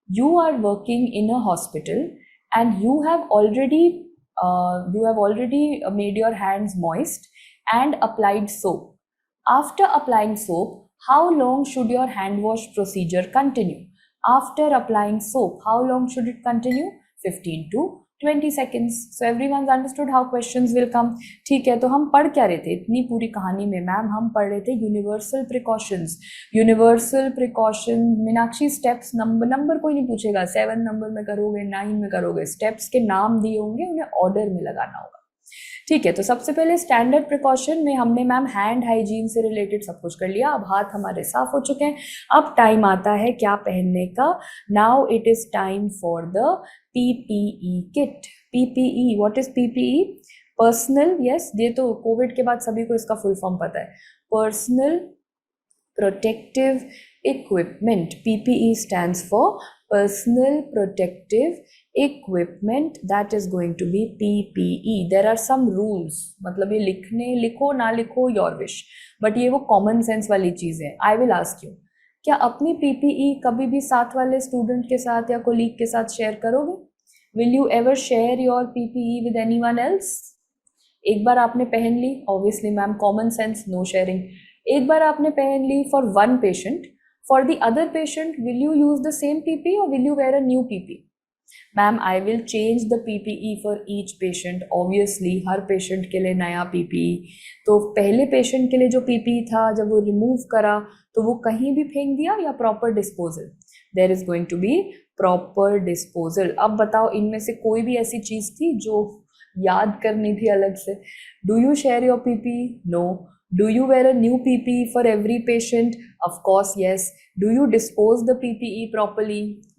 you are working in a hospital and you have already made your hands moist and applied soap. After applying soap, how long should your hand wash procedure continue? After applying soap, how long should it continue? 15 to 20 seconds. So everyone's understood how questions will come. ठीक है, तो हम पढ़ क्या रहे थे इतनी पूरी कहानी में मैम? हम पढ़ रहे थे universal precautions. Universal precaution, Meenakshi steps number कोई नहीं पूछेगा, 7 नंबर में करोगे, 9 में करोगे, स्टेप्स के नाम दिए होंगे, उन्हें ऑर्डर में लगाना होगा, ठीक है। तो सबसे पहले स्टैंडर्ड प्रिकॉशन में हमने मैम हैंड हाइजीन से रिलेटेड सब कुछ कर लिया। अब हाथ हमारे साफ हो चुके हैं, अब टाइम आता है क्या पहनने का। Now it is time for the PPE kit. PPE, what is PPE? Personal, yes, ये तो कोविड के बाद सभी को इसका फुल फॉर्म पता है, personal protective equipment. PPE stands for personal protective equipment, that is going to be PPE. There are some rules, मतलब ये लिखो ना लिखो your wish, but ये वो common sense वाली चीज़ है। I will ask you, क्या अपनी PPE कभी भी साथ वाले स्टूडेंट के साथ या कोलीग के साथ शेयर करोगे? Will you ever share your PPE with anyone else? एक बार आपने पहन ली, obviously ma'am common sense, no sharing. एक बार आपने पहन ली for one patient, for the other patient will you use the same PP or will you wear a new PP? Ma'am I will change the PPE for each patient, obviously her patient के लिए नया PPE. तो पहले patient के लिए जो PPE था जब वो रिमूव करा तो वो कहीं भी फेंक दिया या proper disposal? There is going to be proper disposal. अब बताओ इनमें से कोई भी ऐसी चीज थी जो याद करनी थी अलग से? Do you share your PPE? No. Do you wear a new PPE for every patient? Of course, yes. Do you dispose the PPE properly?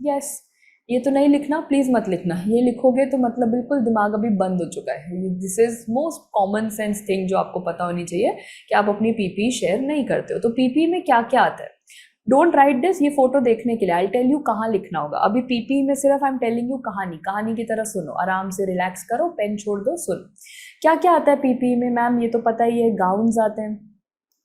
Yes. ये तो नहीं लिखना, प्लीज मत लिखना। ये लिखोगे तो मतलब बिल्कुल दिमाग अभी बंद हो चुका है। This is most common sense thing जो आपको पता होनी चाहिए कि आप अपनी पीपीई शेयर नहीं करते हो। तो पीपीई में क्या क्या आता है? डोंट राइट दिस, ये फोटो देखने के लिए आई टेल यू कहाँ लिखना होगा। अभी पीपीई में सिर्फ आई एम टेलिंग यू कहानी, कहानी की तरह सुनो, आराम से रिलैक्स करो, पेन छोड़ दो, सुनो। क्या क्या आता है पीपीई में? मैम ये तो पता ही है, गाउन्स आते हैं,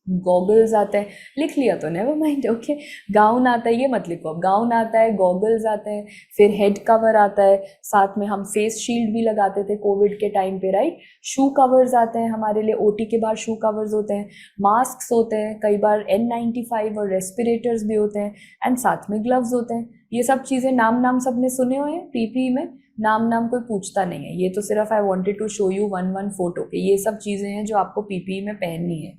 गॉगल्स आता है, लिख लिया तो नेवर माइंड, ओके। गाउन आता है, ये मत लिखो, अब गाउन आता है, गॉगल्स आते हैं, फिर हेड कवर आता है, साथ में हम फेस शील्ड भी लगाते थे कोविड के टाइम पे, राइट। शू कवर्स आते हैं हमारे लिए, ओटी के बाद शू कवर्स होते हैं, मास्क होते हैं, कई बार N95 और रेस्पिरेटर्स भी होते हैं, एंड साथ में ग्लव्स होते हैं। ये सब चीज़ें नाम सबने सुने हुए हैं पीपीई में, नाम कोई पूछता नहीं है। ये तो सिर्फ I wanted to show you one photo के ये सब चीज़ें हैं जो आपको पीपीई में पहननी है।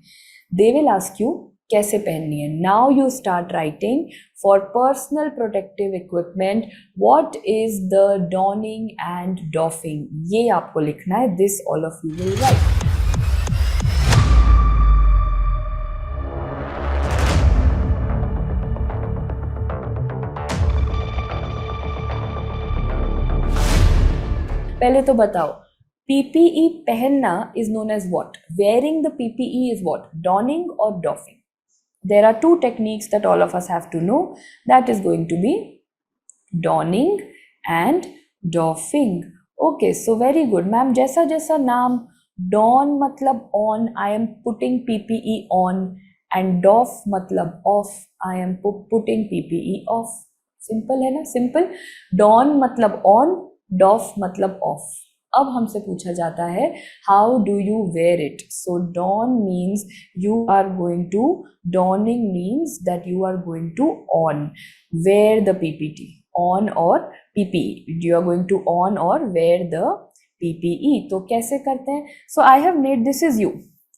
They will ask you कैसे पहननी है। Now you start writing for personal protective equipment. What is the donning and doffing? ये आपको लिखना है। This all of you will write. पहले तो बताओ PPE पहनना is known as what? Wearing the PPE is what? Donning or doffing? There are two techniques that all of us have to know. That is going to be donning and doffing. Okay, so very good. Ma'am, जैसा जैसा नाम, don मतलब on, I am putting PPE on, and doff मतलब off, I am putting PPE off. Simple है ना? Simple. Don मतलब on, doff मतलब off. अब हमसे पूछा जाता है how do you wear it. So don means you are going to, donning means that you are going to on, wear the PPT, on और PPE, you are going to on और wear the PPE. तो कैसे करते हैं? So I have made, this is you,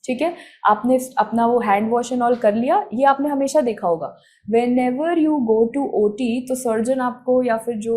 ठीक है। आपने अपना वो हैंड वॉश एंड ऑल कर लिया, ये आपने हमेशा देखा होगा। Whenever you go to OT तो सर्जन आपको या फिर जो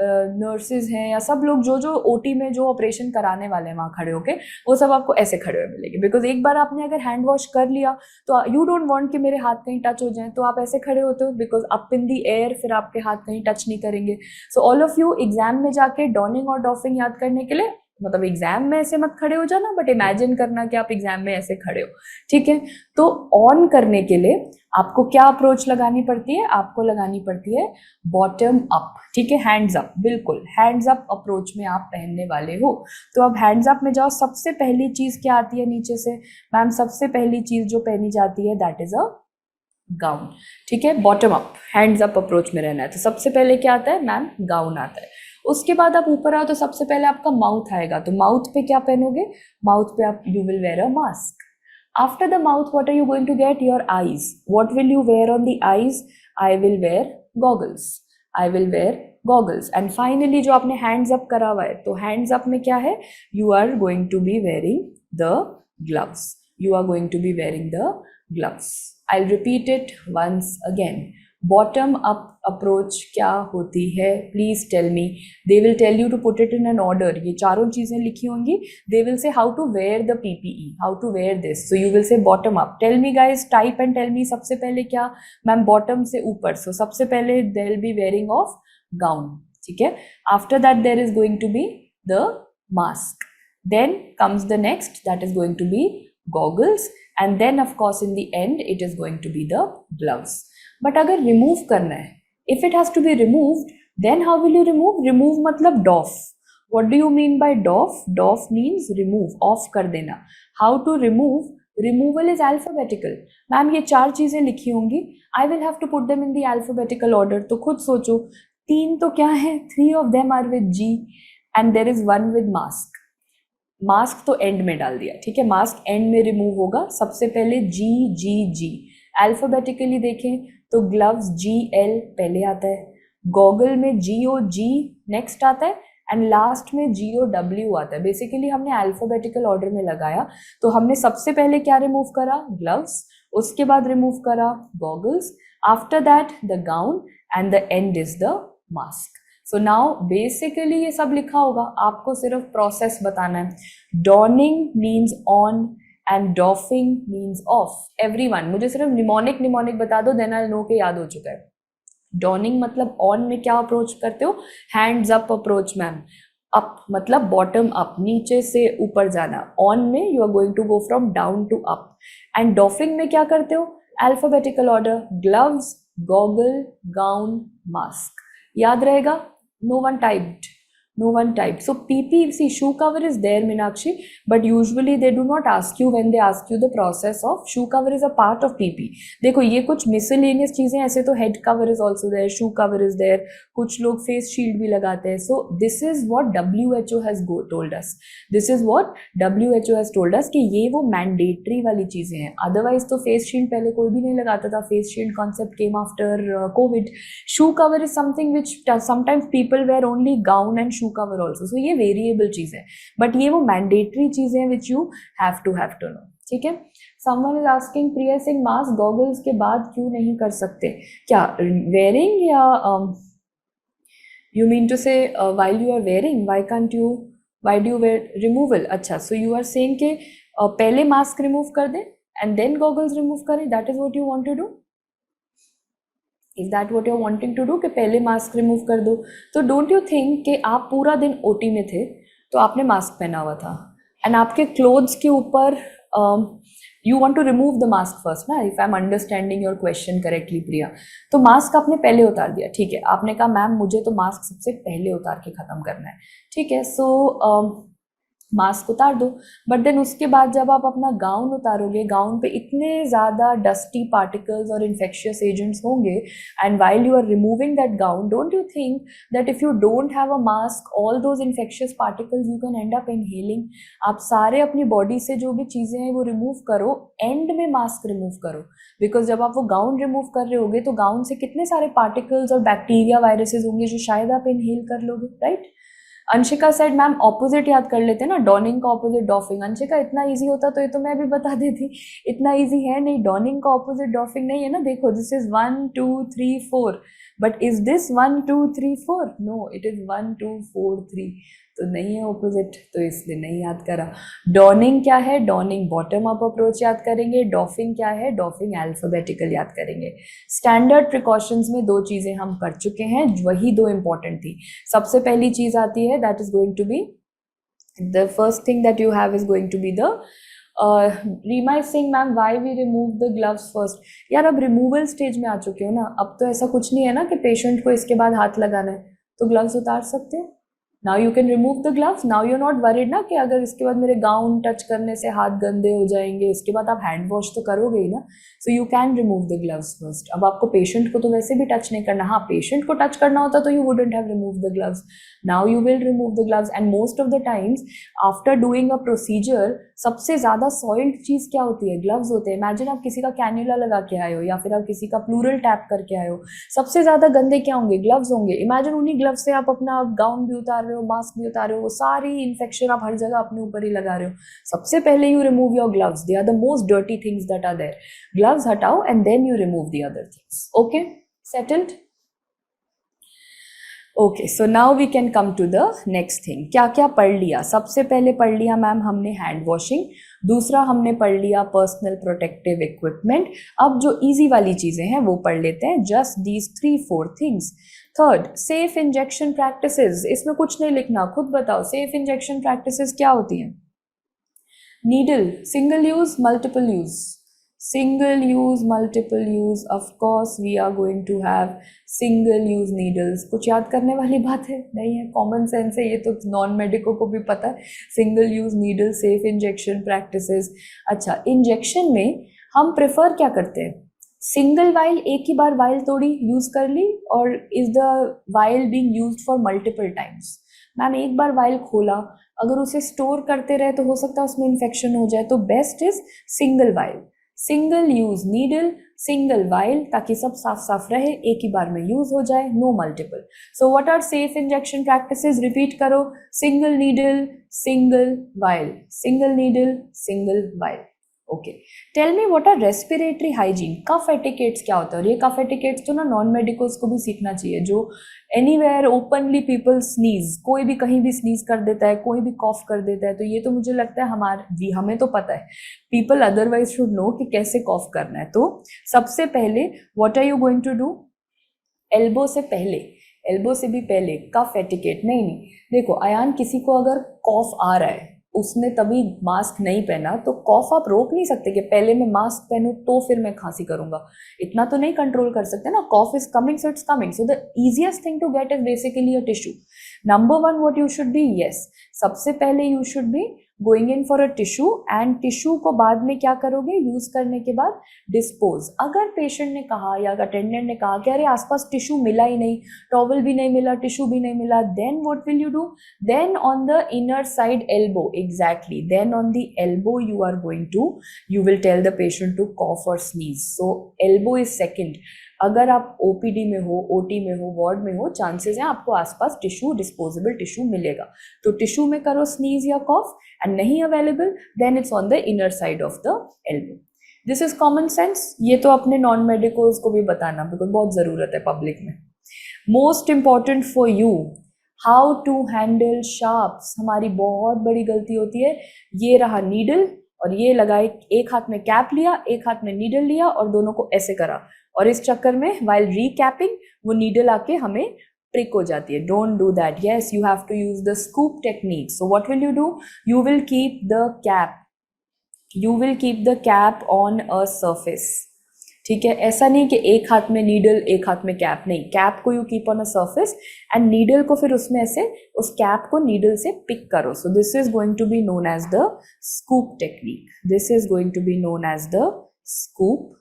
नर्सेज हैं या सब लोग जो ओटी में जो ऑपरेशन कराने वाले हैं वहाँ खड़े होके, वो सब आपको ऐसे खड़े हुए मिलेंगे। बिकॉज एक बार आपने अगर हैंड वॉश कर लिया तो यू डोंट वांट कि मेरे हाथ कहीं टच हो जाए, तो आप ऐसे खड़े होते हो because up in the air, फिर आपके हाथ कहीं टच नहीं करेंगे। So all of you exam में जाके डॉनिंग और डॉफिंग याद करने के लिए, मतलब एग्जाम में ऐसे मत खड़े हो जाना, बट इमेजिन करना कि आप एग्जाम में ऐसे खड़े हो, ठीक है। तो ऑन करने के लिए आपको क्या अप्रोच लगानी पड़ती है? आपको लगानी पड़ती है बॉटम अप, ठीक है, हैंड्स अप, बिल्कुल हैंड्स अप अप्रोच में आप पहनने वाले हो। तो अब हैंड्स अप में जाओ, सबसे पहली चीज क्या आती है नीचे से? मैम सबसे पहली चीज जो पहनी जाती है दैट इज अ गाउन, ठीक है। Bottom up, hands up approach में रहना है। तो सबसे पहले क्या आता है? मैम गाउन आता है। उसके बाद आप ऊपर आओ तो सबसे पहले आपका माउथ आएगा। तो माउथ पे क्या पहनोगे? माउथ पे आप you will wear a mask. After the mouth what are you going to get? Your eyes. What will you wear on the eyes? I will wear goggles, I will wear goggles. And finally जो आपने hands up करा हुआ है, तो hands up में क्या है? You are going to be wearing the gloves, you are going to be wearing the gloves. I will repeat it once again. Bottom up approach क्या होती है? Please tell me. They will tell you to put it in an order. ये चारों चीजें लिखी होंगी। They will say how to wear the PPE, how to wear this, so you will say bottom up. Tell me guys, type and tell me. सबसे पहले क्या? Ma'am bottom से ऊपर, सो सबसे पहले they will be wearing of gown, ठीक है। After that there is going to be the mask, then comes the next that is going to be goggles, and then of course in the end it is going to be the gloves. But अगर remove करना है, if it has to be removed, then how will you remove? Remove मतलब doff. What do you mean by डॉफ? डॉफ means remove, off कर देना। How to remove? Removal is alphabetical. Ma'am ये चार चीजें लिखी होंगी, I will have to put them in the alphabetical order. तो खुद सोचो, तीन तो क्या है? 3 of them are with G and there is 1 with mask. Mask तो एंड में डाल दिया, ठीक है, मास्क एंड में रिमूव होगा। सबसे पहले जी जी जी। अल्फाबेटिकली देखें तो ग्लव्स GL पहले आता है, गॉगल में GOG नेक्स्ट आता है एंड लास्ट में GOW आता है. बेसिकली हमने अल्फाबेटिकल ऑर्डर में लगाया. तो हमने सबसे पहले क्या रिमूव करा? ग्लव्स. उसके बाद रिमूव करा goggles. After that the gown and the end is the mask. So now basically ये सब लिखा होगा, आपको सिर्फ प्रोसेस बताना है. Dawning means on and doffing means of. Everyone मुझे सिर्फ निमोनिक बता दो, देन आई नो के याद हो चुका है. डॉनिंग मतलब ऑन में क्या अप्रोच करते हो? Hands up approach ma'am. Up मतलब बॉटम अप, नीचे से ऊपर जाना. ऑन में you are going to go from down to up. And doffing में क्या करते हो? Alphabetical order. Gloves, goggle, gown, mask. याद रहेगा? No one typed. No one typed. So PP, see, shoe cover is there, Meenakshi, but usually they do not ask you when they ask you the process of shoe cover is a part of PP. देखो ये कुछ miscellaneous चीजें, ऐसे तो head cover is also there, shoe cover is there, कुछ लोग face shield भी लगाते हैं. So this is what WHO has told us. This is what WHO has told us कि ये वो mandatory वाली चीजें हैं. Otherwise तो face shield पहले कोई भी नहीं लगाता था. Face shield concept came after COVID. Shoe cover is something which sometimes people wear only gown and shoe cover also. So ये वेरिएबल चीज है, बट ये वो मैंडेटरी चीजें हैं which you have to know. ठीक है. Someone is asking Priya Singh mask goggles के बाद क्यों नहीं कर सकते? क्या वेयरिंग या you mean to say while you are wearing why can't you, why do you wear removal? अच्छा, सो यू आर सेइंग के पहले मास्क रिमूव कर दे एंड देन गॉगल्स रिमूव करें. That is what you want to do? Is that what you're wanting to do कि पहले mask remove कर दो? तो डोंट यू थिंक कि आप पूरा दिन OT में थे तो आपने मास्क पहना हुआ था एंड आपके क्लोथ्स के ऊपर you want to remove the mask first ना, if I am understanding your question correctly Priya. तो मास्क आपने पहले उतार दिया, ठीक है. आपने कहा मैम मुझे तो मास्क सबसे पहले उतार के ख़त्म करना है, ठीक है. सो मास्क उतार दो, बट देन उसके बाद जब आप अपना गाउन उतारोगे, गाउन पे इतने ज़्यादा डस्टी पार्टिकल्स और इन्फेक्शियस एजेंट्स होंगे. And while you are removing that gown, don't you think that if you don't have a mask, all those infectious particles you can end up inhaling. आप सारे अपनी body से जो भी चीज़ें हैं वो रिमूव करो, एंड में मास्क रिमूव करो. बिकॉज जब आप वो गाउन रिमूव कर रहे होगे तो गाउन से कितने सारे पार्टिकल्स और बैक्टीरिया वायरसेस होंगे जो शायद आप इनहेल कर लोगे, right. Anshika said ma'am opposite याद कर लेते ना, डॉनिंग का ऑपोजिट डॉफिंग. अंशिका इतना इजी होता तो ये तो मैं भी बता देती. इतना इजी है नहीं. डॉनिंग का ऑपोजिट डॉफिंग नहीं है ना. देखो this is 1 2 3 4, but is this 1 2 3 4? No, it is 1 2 4 3. तो नहीं है ऑपोजिट, तो इसलिए नहीं याद करा. डॉनिंग क्या है? डॉनिंग बॉटम अप अप्रोच याद करेंगे. डॉफिंग क्या है? डॉफिंग अल्फाबेटिकल याद करेंगे. स्टैंडर्ड प्रिकॉशंस में 2 चीज़ें हम कर चुके हैं, वही 2 इंपॉर्टेंट थी. सबसे पहली चीज़ आती है, that is going to be the first thing that you have is going to be the Reema is saying ma'am why we remove the gloves first. यार अब रिमूवल स्टेज में आ चुके हो ना, अब तो ऐसा कुछ नहीं है ना कि पेशेंट को इसके बाद हाथ लगाना है, तो ग्लव्स उतार सकते हो. Now you can remove the gloves. Now you are not worried ना कि अगर इसके बाद मेरे गाउन टच करने से हाथ गंदे हो जाएंगे. इसके बाद आप हैंड वॉश तो करोगे ही ना. So you can remove the gloves first. अब आपको पेशेंट को तो वैसे भी टच नहीं करना. हाँ, पेशेंट को टच करना होता तो you wouldn't have remove the gloves. Now you will remove the gloves. And most of the times after doing a procedure सबसे ज़्यादा सॉइल्ड चीज़ क्या होती है? ग्लव्स होते हैं. इमेजिन आप किसी का कैन्यूला लगा के आए हो या फिर आप किसी का प्लूरल टैप करके आए हो, सबसे ज़्यादा गंदे क्या होंगे? ग्लव्स होंगे. इमेजिन उन्हीं ग्लव्स से आप अपना गाउन भी उतार रहे हो, मास्क भी उतार रहे हो, वो सारी इन्फेक्शन आप हर जगह अपने ऊपर ही लगा रहे हो. सबसे पहले you remove your gloves. They are the most dirty things that are there. Gloves हटाओ and then you remove the other things. Okay, settled? Okay, so now we can come to the next thing. क्या क्या पढ़ लिया? सबसे पहले पढ़ लिया ma'am हमने हैंड वॉशिंग. दूसरा हमने पढ़ लिया पर्सनल प्रोटेक्टिव इक्विपमेंट. अब जो इजी वाली चीज़ें हैं वो पढ़ लेते हैं. Just these 3-4 things. Third, safe injection practices. इसमें कुछ नहीं लिखना, खुद बताओ सेफ इंजेक्शन प्रैक्टिसेस क्या होती हैं? Needle, single use, multiple use. Single use, multiple use, of course we are going to have single use needles. कुछ याद करने वाली बात है? नहीं है, कॉमन सेंस है, ये तो नॉन मेडिको को भी पता है. Single use needle, safe injection practices. अच्छा, इंजेक्शन में हम प्रेफर क्या करते हैं? सिंगल वाइल, एक ही बार वाइल तोड़ी यूज कर ली, और is the while being used for multiple times? Ma'am एक बार वाइल खोला, अगर उसे स्टोर करते रहे तो हो सकता है उसमें इन्फेक्शन हो जाए. तो best is single while. Single use needle single while, ताकि सब साफ साफ रहे, एक ही बार में यूज हो जाए, no multiple. So what are safe injection practices? Repeat करो. Single needle, single vial, single needle, single vial. Okay, tell me what are respiratory hygiene. Cough etiquettes क्या होता है? और ये कफ एटिकेट्स तो ना नॉन मेडिकोस को भी सीखना चाहिए. जो एनीवेयर ओपनली पीपल स्नीज, कोई भी कहीं भी स्नीज कर देता है, कोई भी कॉफ कर देता है, तो ये तो मुझे लगता है हमें तो पता है, पीपल अदरवाइज शुड नो कि कैसे कॉफ करना है. तो सबसे पहले what are you going to do? Elbow से पहले, एल्बो से भी पहले कफ एटिकेट. नहीं नहीं, देखो अयान, किसी को अगर कॉफ आ रहा है, उसने तभी मास्क नहीं पहना, तो कॉफ आप रोक नहीं सकते कि पहले मैं मास्क पहनूं तो फिर मैं खांसी करूंगा. इतना तो नहीं कंट्रोल कर सकते ना. Cough is coming so it's coming. So the easiest thing to get is basically a tissue. Number one what you should be, yes, सबसे पहले you should be going in for a tissue. And tissue को बाद में क्या करोगे? Use करने के बाद डिस्पोज. अगर पेशेंट ने कहा या अटेंडेंट ने कहा कि अरे आसपास टिश्यू मिला ही नहीं, टॉवल भी नहीं मिला, टिश्यू भी नहीं मिला, then what will you do? Then on the inner side elbow, exactly, then on the elbow you are going to, you will tell the patient to cough और sneeze. So elbow is second. अगर आप OPD में हो, OT में हो, ward में हो, chances हैं आपको आसपास टिश्यू, डिस्पोजेबल टिश्यू मिलेगा. तो टिश्यू में करो स्नीज या कॉफ, एंड नहीं available, then it's on the inner side of the elbow. This is common sense. ये तो अपने नॉन मेडिकल्स को भी बताना, बिकॉज बहुत ज़रूरत है पब्लिक में. Most important for you, how to handle sharps. हमारी बहुत बड़ी गलती होती है. ये रहा नीडल, और ये लगाए, एक हाथ में कैप लिया, एक हाथ में नीडल लिया, और दोनों को ऐसे करा, और इस चक्कर में वाइल रीकैपिंग वो नीडल आके हमें prick हो जाती है. Don't do that. Yes, you have to use the scoop technique. So what will you do? You will keep the cap, you will keep the cap on a surface. ठीक है, ऐसा नहीं कि एक हाथ में नीडल एक हाथ में कैप, नहीं, कैप को you keep on a surface and needle को फिर उसमें ऐसे उस कैप को नीडल से पिक करो. So this is going to be known as the scoop technique. This is going to be known as the scoop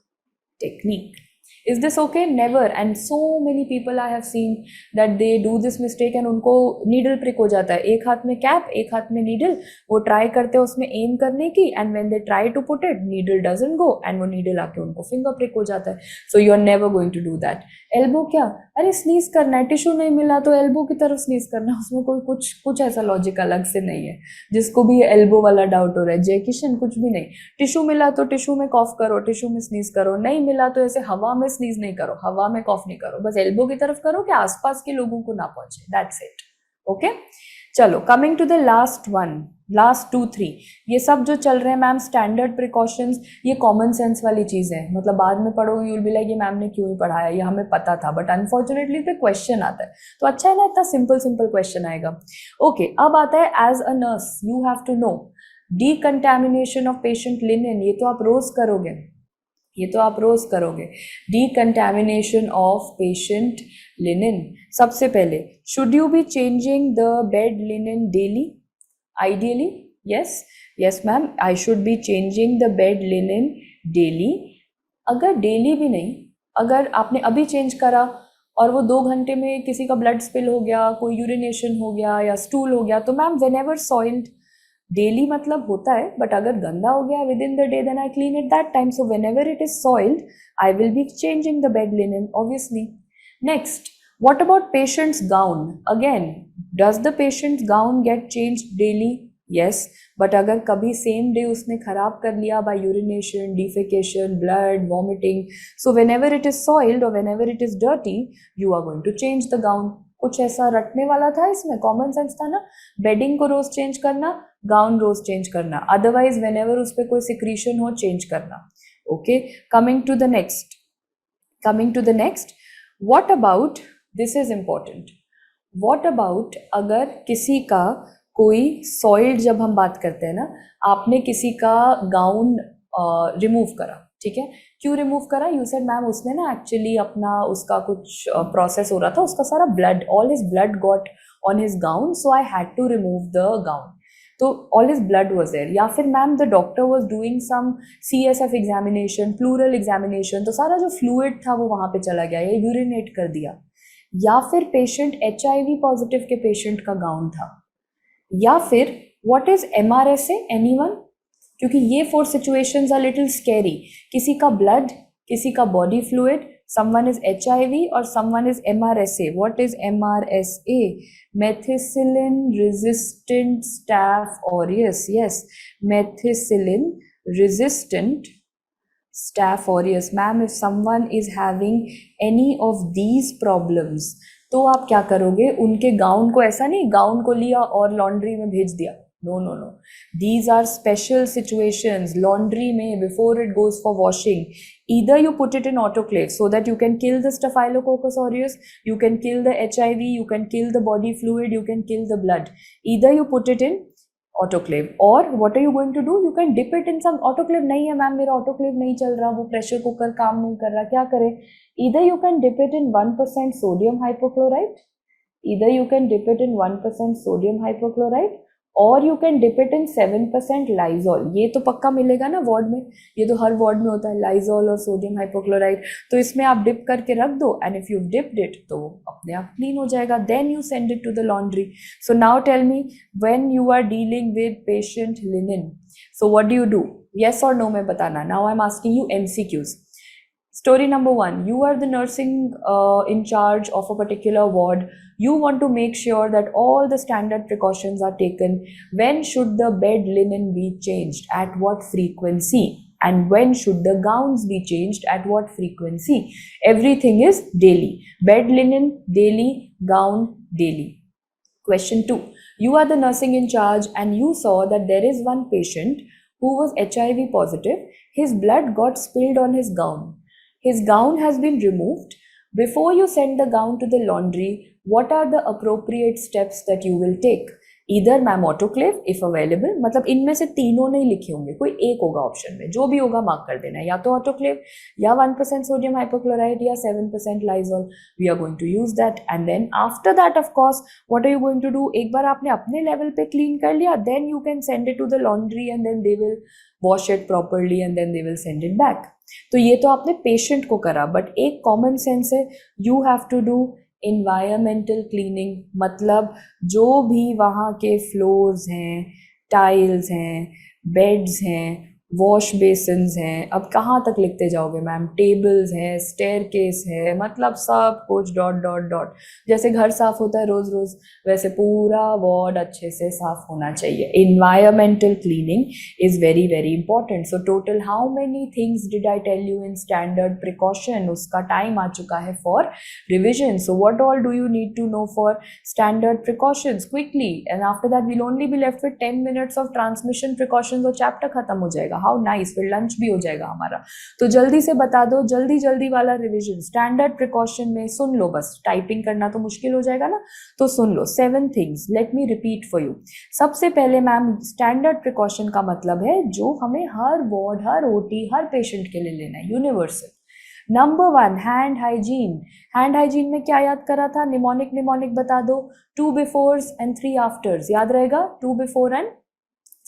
technique. Is this okay? Never. And so many people I have seen that they do this mistake and उनको needle prick हो जाता है. एक हाथ में cap, एक हाथ में needle, वो ट्राई करते हैं उसमें एम करने की, and when they try to put it, needle doesn't go, and वो needle आके उनको finger prick हो जाता है. So you are never going to do that. Elbow क्या? अरे sneeze करना है, टिश्यू नहीं मिला तो elbow की तरफ sneeze करना है. उसमें कोई कुछ ऐसा लॉजिक अलग से नहीं है. जिसको भी elbow वाला डाउट हो रहा है, जय किशन, कुछ भी नहीं. टिश्यू मिला तो टिश्यू में कॉफ करो, टिश्यू में स्नीज करो, नहीं मिला तो ऐसे हवा में स्नीज नहीं करो, हवा में कॉफ नहीं करो, बस एल्बो की तरफ करो कि आसपास के लोगों को ना पहुंचे. That's it. ओके, चलो coming to the last one, last 2-3, ये सब जो चल रहे हैं मैम स्टैंडर्ड प्रिकॉशंस, ये कॉमन सेंस वाली चीज़ें हैं. मतलब बाद में पढ़ोगे, यूल बी लाइक ये मैम ने क्यों ही पढ़ाया, ये हमें पता था, बट अनफॉर्चुनेटली पे क्वेश्चन आता है. तो अच्छा है ना, इतना सिंपल सिंपल क्वेश्चन आएगा. ओके, अब आता है as a nurse you have to know decontamination of patient linen. ये तो आप रोज करोगे, ये तो आप रोज करोगे. डिकंटैमिनेशन ऑफ पेशेंट लिनेन. सबसे पहले, should you B changing the bed linen daily? Ideally yes, yes ma'am, I should be changing the bed linen daily. अगर डेली भी नहीं, अगर आपने अभी चेंज करा और वो 2 घंटे में किसी का ब्लड स्पिल हो गया, कोई यूरिनेशन हो गया या स्टूल हो गया, तो ma'am whenever soiled, daily मतलब होता है, बट अगर गंदा हो गया within the day, then I clean it that time. So whenever it is soiled, I will be changing the bed linen obviously. Next, what about patient's gown? Again, does the patient's gown get changed daily? Yes, but अगर कभी same day उसने खराब कर लिया by urination, defecation, blood, vomiting, so whenever it is soiled or whenever it is dirty, you are going to change the gown. कुछ ऐसा रटने वाला था इसमें, कॉमन सेंस था ना. बेडिंग को रोज चेंज करना, गाउन रोज चेंज करना, अदरवाइज whenever उस पर कोई सिक्रीशन हो चेंज करना. Okay, coming to the next, coming to the next, what about, this is important, what about अगर किसी का कोई सॉइल्ड, जब हम बात करते हैं ना, आपने किसी का गाउन रिमूव करा, ठीक है, क्यों रिमूव करा? यू सेड मैम उसने ना एक्चुअली अपना उसका कुछ प्रोसेस हो रहा था, उसका सारा blood, all his blood got on his gown, so I had to remove the gown. तो all his blood was there. या फिर ma'am the doctor was doing some CSF examination, pleural examination, तो सारा जो फ्लूइड था वो वहाँ पे चला गया, या यूरिनेट कर दिया. या फिर पेशेंट HIV पॉजिटिव के पेशेंट का गाउन था. या फिर व्हाट इज MRSA? एनीवन? क्योंकि ये 4 सिचुएशंस आर लिटिल स्कैरी. किसी का ब्लड किसी का body fluid, someone is HIV or someone is MRSA. What is MRSA? Methicillin resistant staph aureus. Yes, methicillin resistant staph aureus. Ma'am, if someone is having any of these problems, तो आप क्या करोगे? उनके gown को, ऐसा नहीं gown को लिया और लॉन्ड्री में भेज दिया. No, no, no. These are special situations. Laundry में, before it goes for washing, either you put it in autoclave so that you can kill the Staphylococcus aureus, you can kill the HIV, you can kill the body fluid, you can kill the blood. Either you put it in autoclave, or what are you going to do? You can dip it in some autoclave. नहीं है ma'am, मेरा autoclave नहीं चल रहा, वो pressure cooker काम नहीं कर रहा, क्या करें? Either you can dip it in 1% sodium hypochlorite, either you can dip it in 1% sodium hypochlorite, और you can dip it in 7% Lysol. ये तो पक्का मिलेगा ना वार्ड में, ये तो हर वार्ड में होता है, लाइजॉल और सोडियम हाइपोक्लोराइड. तो इसमें आप डिप करके रख दो, and if you dipped it तो अपने आप क्लीन हो जाएगा. Then you send it to the laundry. So now tell me, when you are dealing with patient linen, so what do you do? Yes और no में बताना. Now I am asking you MCQs. Story number 1, you are the nursing in charge of a particular ward. You want to make sure that all the standard precautions are taken. When should the bed linen be changed? At what frequency? And when should the gowns be changed? At what frequency? Everything is daily. Bed linen daily, gown daily. Question 2, you are the nursing in charge and you saw that there is one patient who was HIV positive. His blood got spilled on his gown. His gown has been removed. Before you send the gown to the laundry, what are the appropriate steps that you will take? Either ma'am autoclave if available, मतलब इनमें से तीनों नहीं लिखे होंगे, कोई एक होगा ऑप्शन में, जो भी होगा मार्क कर देना, या तो ऑटोक्लेव, या 1% सोडियम हाइपोक्लोराइड, या 7% Lysol. We are going to use that. And then after that of course what are you going to do? एक बार आपने अपने लेवल पे क्लीन कर लिया, then you can send it to the laundry and then they will wash it properly and then they will send it back. तो ये तो आपने पेशेंट को करा, बट एक कॉमन सेंस है, you have to do environmental cleaning. मतलब जो भी वहाँ के फ्लोर्स हैं, टाइल्स हैं, बेड्स हैं, वॉश बेसिन्स हैं, अब कहाँ तक लिखते जाओगे मैम? टेबल्स हैं, स्टेयरकेस है, मतलब सब कुछ डॉट डॉट डॉट. जैसे घर साफ होता है रोज़ रोज़, वैसे पूरा वार्ड अच्छे से साफ होना चाहिए. Environmental cleaning is very very important. So total how many things did I tell you in standard precaution? उसका टाइम आ चुका है for revision. So what all do you need to know for standard precautions quickly, and after that we'll only be left with 10 minutes of transmission precautions और chapter खत्म हो जाएगा. How nice, फिर lunch भी हो जाएगा हमारा. तो जल्दी से बता दो, जल्दी जल्दी वाला रिवीजन. स्टैंडर्ड प्रिकॉशन में सुन लो, बस टाइपिंग करना तो मुश्किल हो जाएगा ना, तो सुन लो. 7 things, let me repeat for you. सबसे पहले मैम, स्टैंडर्ड प्रिकॉशन का मतलब है जो हमें हर वार्ड, हर ओटी, हर पेशेंट के लिए लेना है, universal. Number 1, hand hygiene. Hand hygiene में क्या याद करा था? निमोनिक निमोनिक बता दो. 2 बिफोर्स एंड 3 आफ्टर्स. याद रहेगा, 2 before and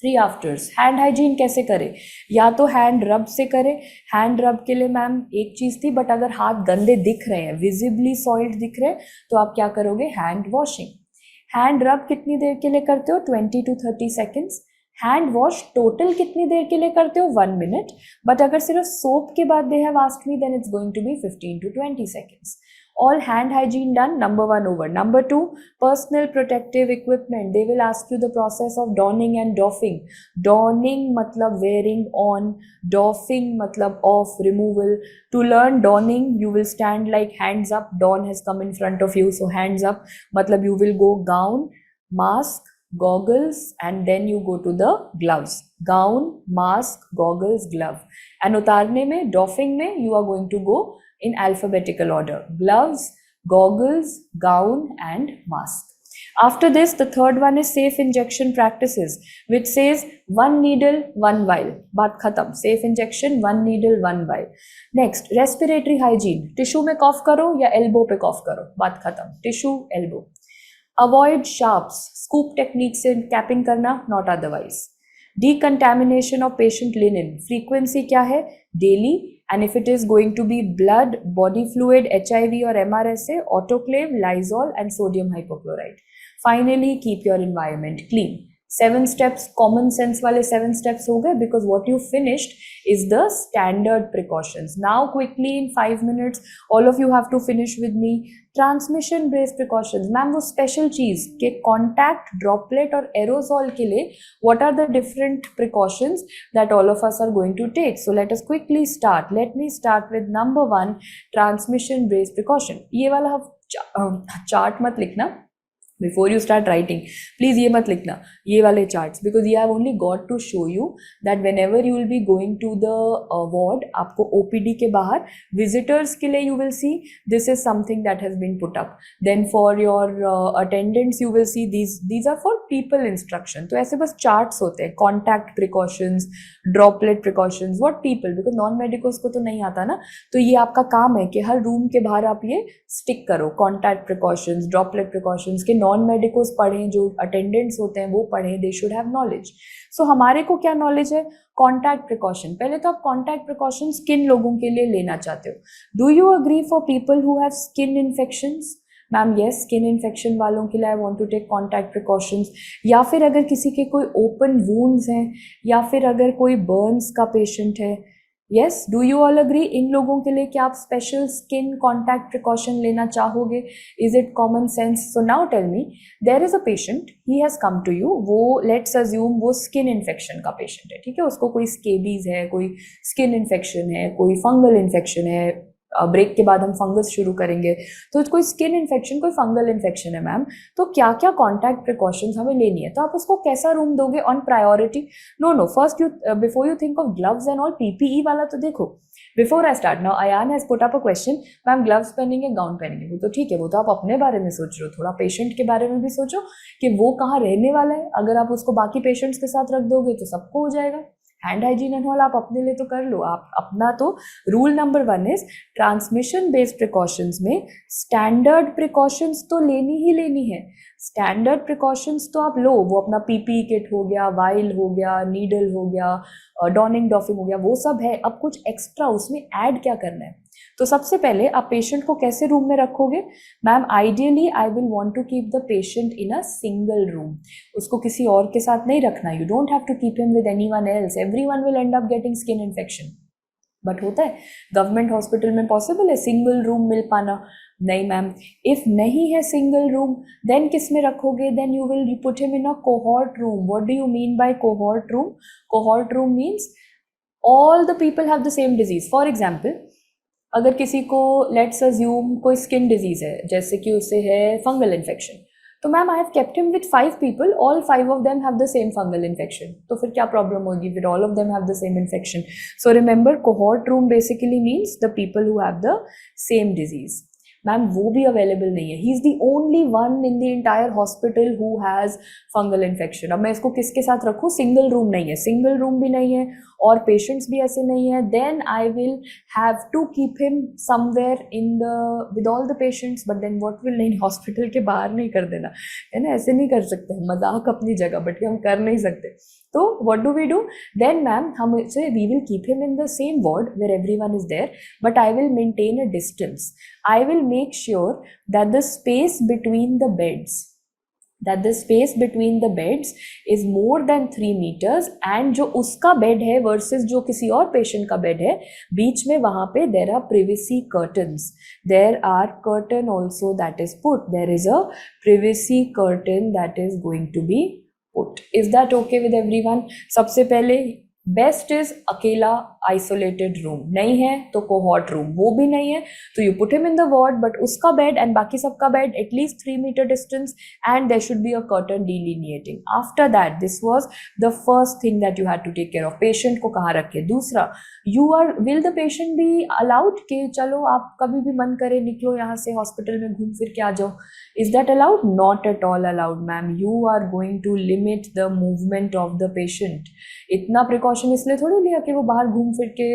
3 afters. Hand hygiene कैसे करें? या तो हैंड रब से करें. हैंड रब के लिए मैम एक चीज़ थी, बट अगर हाथ गंदे दिख रहे हैं, विजिबली सॉइल्ड दिख रहे हैं, तो आप क्या करोगे? Hand washing. हैंड रब कितनी देर के लिए करते हो? 20 to 30 seconds. Hand wash total कितनी देर के लिए करते हो? 1 minute. बट अगर सिर्फ सोप के बाद they have asked me, then it's going to be 15 to 20 seconds. All hand hygiene done. Number 1 over. Number 2, personal protective equipment. They will ask you the process of donning and doffing. Donning matlab wearing on, doffing matlab off, removal. To learn donning, you will stand like hands up. Don has come in front of you, so hands up matlab you will go gown, mask, goggles, and then you go to the gloves. Gown, mask, goggles, glove. And utarne mein, doffing mein, you are going to go in alphabetical order: gloves, goggles, gown, and mask. After this, the third one is safe injection practices, which says 1 needle, 1 vial. Baat khatam. Safe injection, 1 needle, 1 vial. Next, respiratory hygiene. Tissue में cough करो या elbow पे cough करो. बात खत्म. Tissue, elbow. Avoid sharps. Scoop technique से capping करना, not otherwise. Decontamination of patient linen. Frequency क्या है? Daily. And if it is going to be blood, body fluid, HIV or MRSA, autoclave, Lysol and sodium hypochlorite. Finally, keep your environment clean. 7 steps common sense वाले 7 steps हो गए, because what you finished is the standard precautions. Now quickly in 5 minutes all of you have to finish with me transmission based precautions. Ma'am वो special चीज के contact droplet और aerosol के लिए what are the different precautions that all of us are going to take? So let us quickly start. Let me start with number 1, transmission based precaution. ये वाला chart मत लिखना before you start writing, please ये मत लिखना ये वाले charts, because ये have only got to show you that whenever you will be going to the ward, आपको OPD के बाहर visitors के लिए you will see this is something that has been put up. Then for your attendants you will see these are for people instruction. तो ऐसे बस charts होते हैं, contact precautions, droplet precautions, what people, because non medicals को तो नहीं आता ना, तो ये आपका काम है कि हर रूम के बाहर आप ये स्टिक करो, contact precautions, droplet precautions के नॉन मेडिकोस पढ़ें, जो अटेंडेंट्स होते हैं वो पढ़ें, दे शुड हैव नॉलेज. सो हमारे को क्या नॉलेज है? Contact precaution. पहले तो आप कॉन्टैक्ट प्रिकॉशंस किन लोगों के लिए लेना चाहते हो? Do you agree for people who have skin infections? Ma'am yes, skin infection वालों के लिए I want to take contact precautions. या फिर अगर किसी के कोई ओपन वूंड्स हैं, या फिर अगर कोई बर्न्स का पेशेंट है, yes, do you all agree? इन लोगों के लिए क्या आप स्पेशल स्किन कॉन्टैक्ट प्रिकॉशन लेना चाहोगे? Is it common sense? So now tell me, there is a patient, he has come to you, वो लेट्स अज्यूम वो स्किन इन्फेक्शन का पेशेंट है, ठीक है, उसको कोई स्केबीज है, कोई स्किन इन्फेक्शन है, कोई फंगल इन्फेक्शन है. ब्रेक के बाद हम फंगस शुरू करेंगे, तो कोई स्किन इन्फेक्शन, कोई फंगल इन्फेक्शन है मैम, तो क्या क्या कॉन्टैक्ट प्रिकॉशंस हमें लेनी है? तो आप उसको कैसा रूम दोगे on priority? No, first you before you think of gloves and all, PPE वाला तो देखो. Before I start, now Ayan has put up a question, ma'am gloves पहनेंगे, गाउन पहनेंगे, वो तो ठीक है, वो तो आप अपने बारे में सोच रहे हो, थोड़ा पेशेंट के बारे में भी सोचो कि वो कहाँ रहने वाला है. अगर आप उसको बाकी पेशेंट्स के साथ रख दोगे तो सबको हो जाएगा. हैंड हाइजीन एंड ऑल आप अपने लिए तो कर लो, आप अपना. तो rule number 1 is transmission based precautions में स्टैंडर्ड प्रिकॉशंस तो लेनी ही लेनी है. स्टैंडर्ड प्रिकॉशंस तो आप लो, वो अपना PPE किट हो गया, वाइल हो गया, नीडल हो गया, डॉनिंग डॉफिंग हो गया, वो सब है. अब कुछ एक्स्ट्रा उसमें ऐड क्या करना है? तो सबसे पहले आप पेशेंट को कैसे रूम में रखोगे? Ma'am ideally I will want to keep the patient in a single room. उसको किसी और के साथ नहीं रखना. You don't have to keep him with anyone else. Everyone will end up getting skin infection. But होता है गवर्नमेंट हॉस्पिटल में पॉसिबल है सिंगल रूम मिल पाना? नहीं मैम. इफ नहीं है सिंगल रूम, देन किस में रखोगे? Then you will put him in a cohort room. What do you mean by cohort room? Cohort room means all the people have the same disease. For example, अगर किसी को let's assume कोई skin disease है, जैसे कि उसे है fungal infection, तो ma'am I have kept him with 5 people, all 5 of them have the same fungal infection, तो फिर क्या प्रॉब्लम होगी? With all of them have the same infection. So remember, cohort room basically means the people who have the same disease. Ma'am वो भी available नहीं है. He is the only one in the entire hospital who has fungal infection. अब मैं इसको किसके साथ रखूँ? सिंगल रूम नहीं है, सिंगल रूम भी नहीं है और पेशेंट्स भी ऐसे नहीं है. Then I will have to keep him somewhere in the with all the patients. But then what will, नहीं, हॉस्पिटल के बाहर नहीं कर देना है ना, ऐसे नहीं कर सकते. मजाक अपनी जगह, बट हम कर नहीं सकते. तो what do we do? Then ma'am हम इसे we will keep him in the same ward where everyone is there, but I will maintain a distance. I will make sure that the space between the beds is more than 3 meters, and जो उसका bed है versus जो किसी और patient का bed है, बीच में वहाँ पे there are privacy curtains. There are curtain also that is put. There is a privacy curtain that is going to be put. Is that okay with everyone? सबसे पहले बेस्ट इज अकेला isolated room. नहीं है तो cohort room. वो भी नहीं है तो you put him in the ward, but उसका बेड एंड बाकी सबका bed at least 3 metre distance, and there should be a curtain delineating. After that, this was the first thing that you had to take care of. Patient को कहाँ रखे? दूसरा, will the patient be allowed कि चलो आप कभी भी मन करे निकलो यहाँ से, हॉस्पिटल में घूम फिर के आ जाओ? Is that allowed? Not at all allowed ma'am. You are going to limit the movement of the patient. इतना प्रिकॉशन इसलिए थोड़ी लिया कि वो बाहर घूम फिर के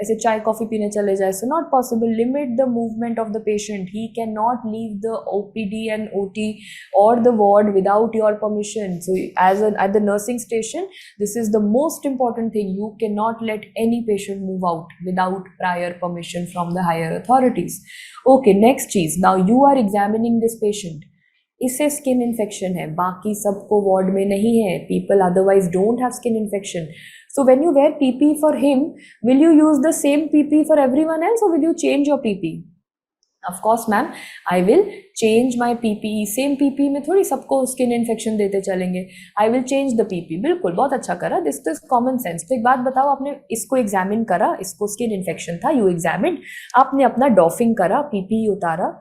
ऐसे चाय कॉफी पीने चले जाए. So not possible. Limit the movement of the patient. He can not leave the OPD and OT or the ward without your permission. So at the nursing station, this is the most important thing. You cannot let any patient move out without prior permission from the higher authorities. Okay, next cheese. Now you are examining this patient. इसे skin infection है, बाकी सबको ward में नहीं है. People otherwise don't have skin infection. So when you wear PP for him, will you use the same PP for everyone else or will you change your PP? Of course ma'am, I will change my PPE. Same PPE में थोड़ी सबको skin infection देते चलेंगे. I will change the PP. बिल्कुल, बहुत अच्छा करा. This is common sense. तो एक बात बताओ, आपने इसको एग्जामिन करा, इसको स्किन इन्फेक्शन था, यू एग्जामिन, आपने अपना डॉफिंग करा, PPE उतारा,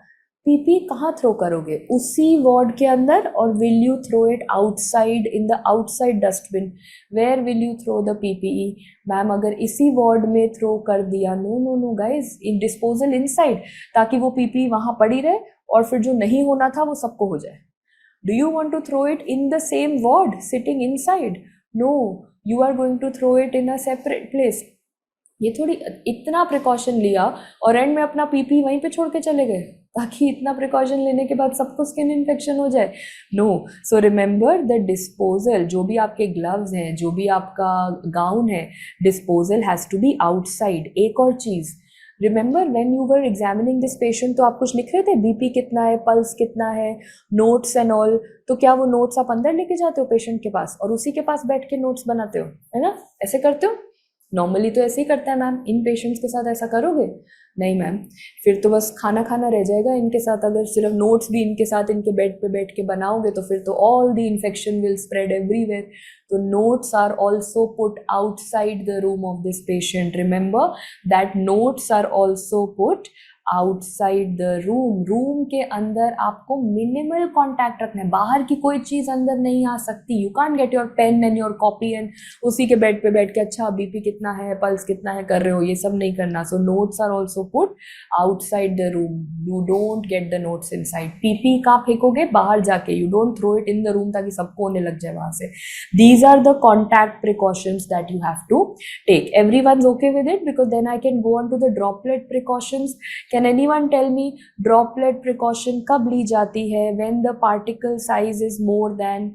पीपी कहाँ थ्रो करोगे? उसी वार्ड के अंदर, और will you throw it outside in the outside dustbin? Where will you throw the PPE? Ma'am अगर इसी वार्ड में थ्रो कर दिया, no no no guys, in disposal inside, ताकि वो पीपी वहाँ पड़ी रहे और फिर जो नहीं होना था वो सबको हो जाए. Do you want to throw it in the same ward sitting inside? No, you are going to throw it in a separate place. ये थोड़ी इतना प्रिकॉशन लिया और एंड में अपना पीपी वहीं पे छोड़ के चले गए ताकि इतना प्रिकॉशन लेने के बाद सबको स्किन इन्फेक्शन हो जाए. No. So remember the disposal, जो भी आपके ग्लव्स हैं, जो भी आपका गाउन है, disposal has to be outside. एक और चीज़, remember when you were examining this patient, तो आप कुछ लिख रहे थे, बीपी कितना है, पल्स कितना है, नोट्स एंड ऑल. तो क्या वो नोट्स आप अंदर लेके जाते हो पेशेंट के पास और उसी के पास बैठ के नोट्स बनाते हो, है ना? ऐसे करते हो? नॉर्मली तो ऐसे ही करता है मैम. इन पेशेंट्स के साथ ऐसा करोगे? नहीं मैम, फिर तो बस खाना खाना रह जाएगा इनके साथ. अगर सिर्फ नोट्स भी इनके साथ इनके बेड पे बैठ के बनाओगे तो फिर तो all the infection will spread everywhere. तो notes are also put outside the room of this patient. Remember that notes are also put outside the room. Room के अंदर आपको मिनिमल कॉन्टैक्ट रखना है, बाहर की कोई चीज़ अंदर नहीं आ सकती. You can't get your pen and your copy एंड उसी के बेड पे बैठ के अच्छा बीपी कितना है, पल्स कितना है कर रहे हो. ये सब नहीं करना. So notes are also put outside the room. You don't get the notes inside. PP कहाँ फेंकोगे? बाहर जाके. You don't throw it in the room ताकि सबको होने लग जाए वहाँ से. These are the contact precautions that you have to take. Everyone's okay with it? Because then I can go on to the droplet precautions. Can anyone tell me droplet precaution कब ली जाती है? When the particle size is more than,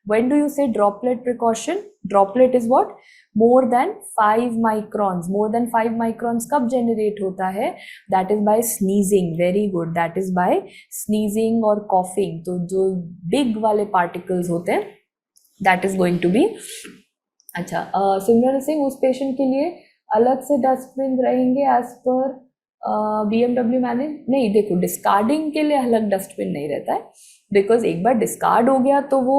when do you say droplet precaution? Droplet is what? More than 5 microns. More than 5 microns कब generate होता है? That is by sneezing. Very good. That is by sneezing or coughing. तो जो big वाले particles होते हैं, that is going to be. अच्छा, सिमरन सिंह, उस पेशेंट के लिए अलग से डस्टबिन रहेंगे एज पर BMW मैनेज? नहीं, देखो, डिस्कार्डिंग के लिए अलग डस्टबिन नहीं रहता है, बिकॉज एक बार डिस्कार्ड हो गया तो वो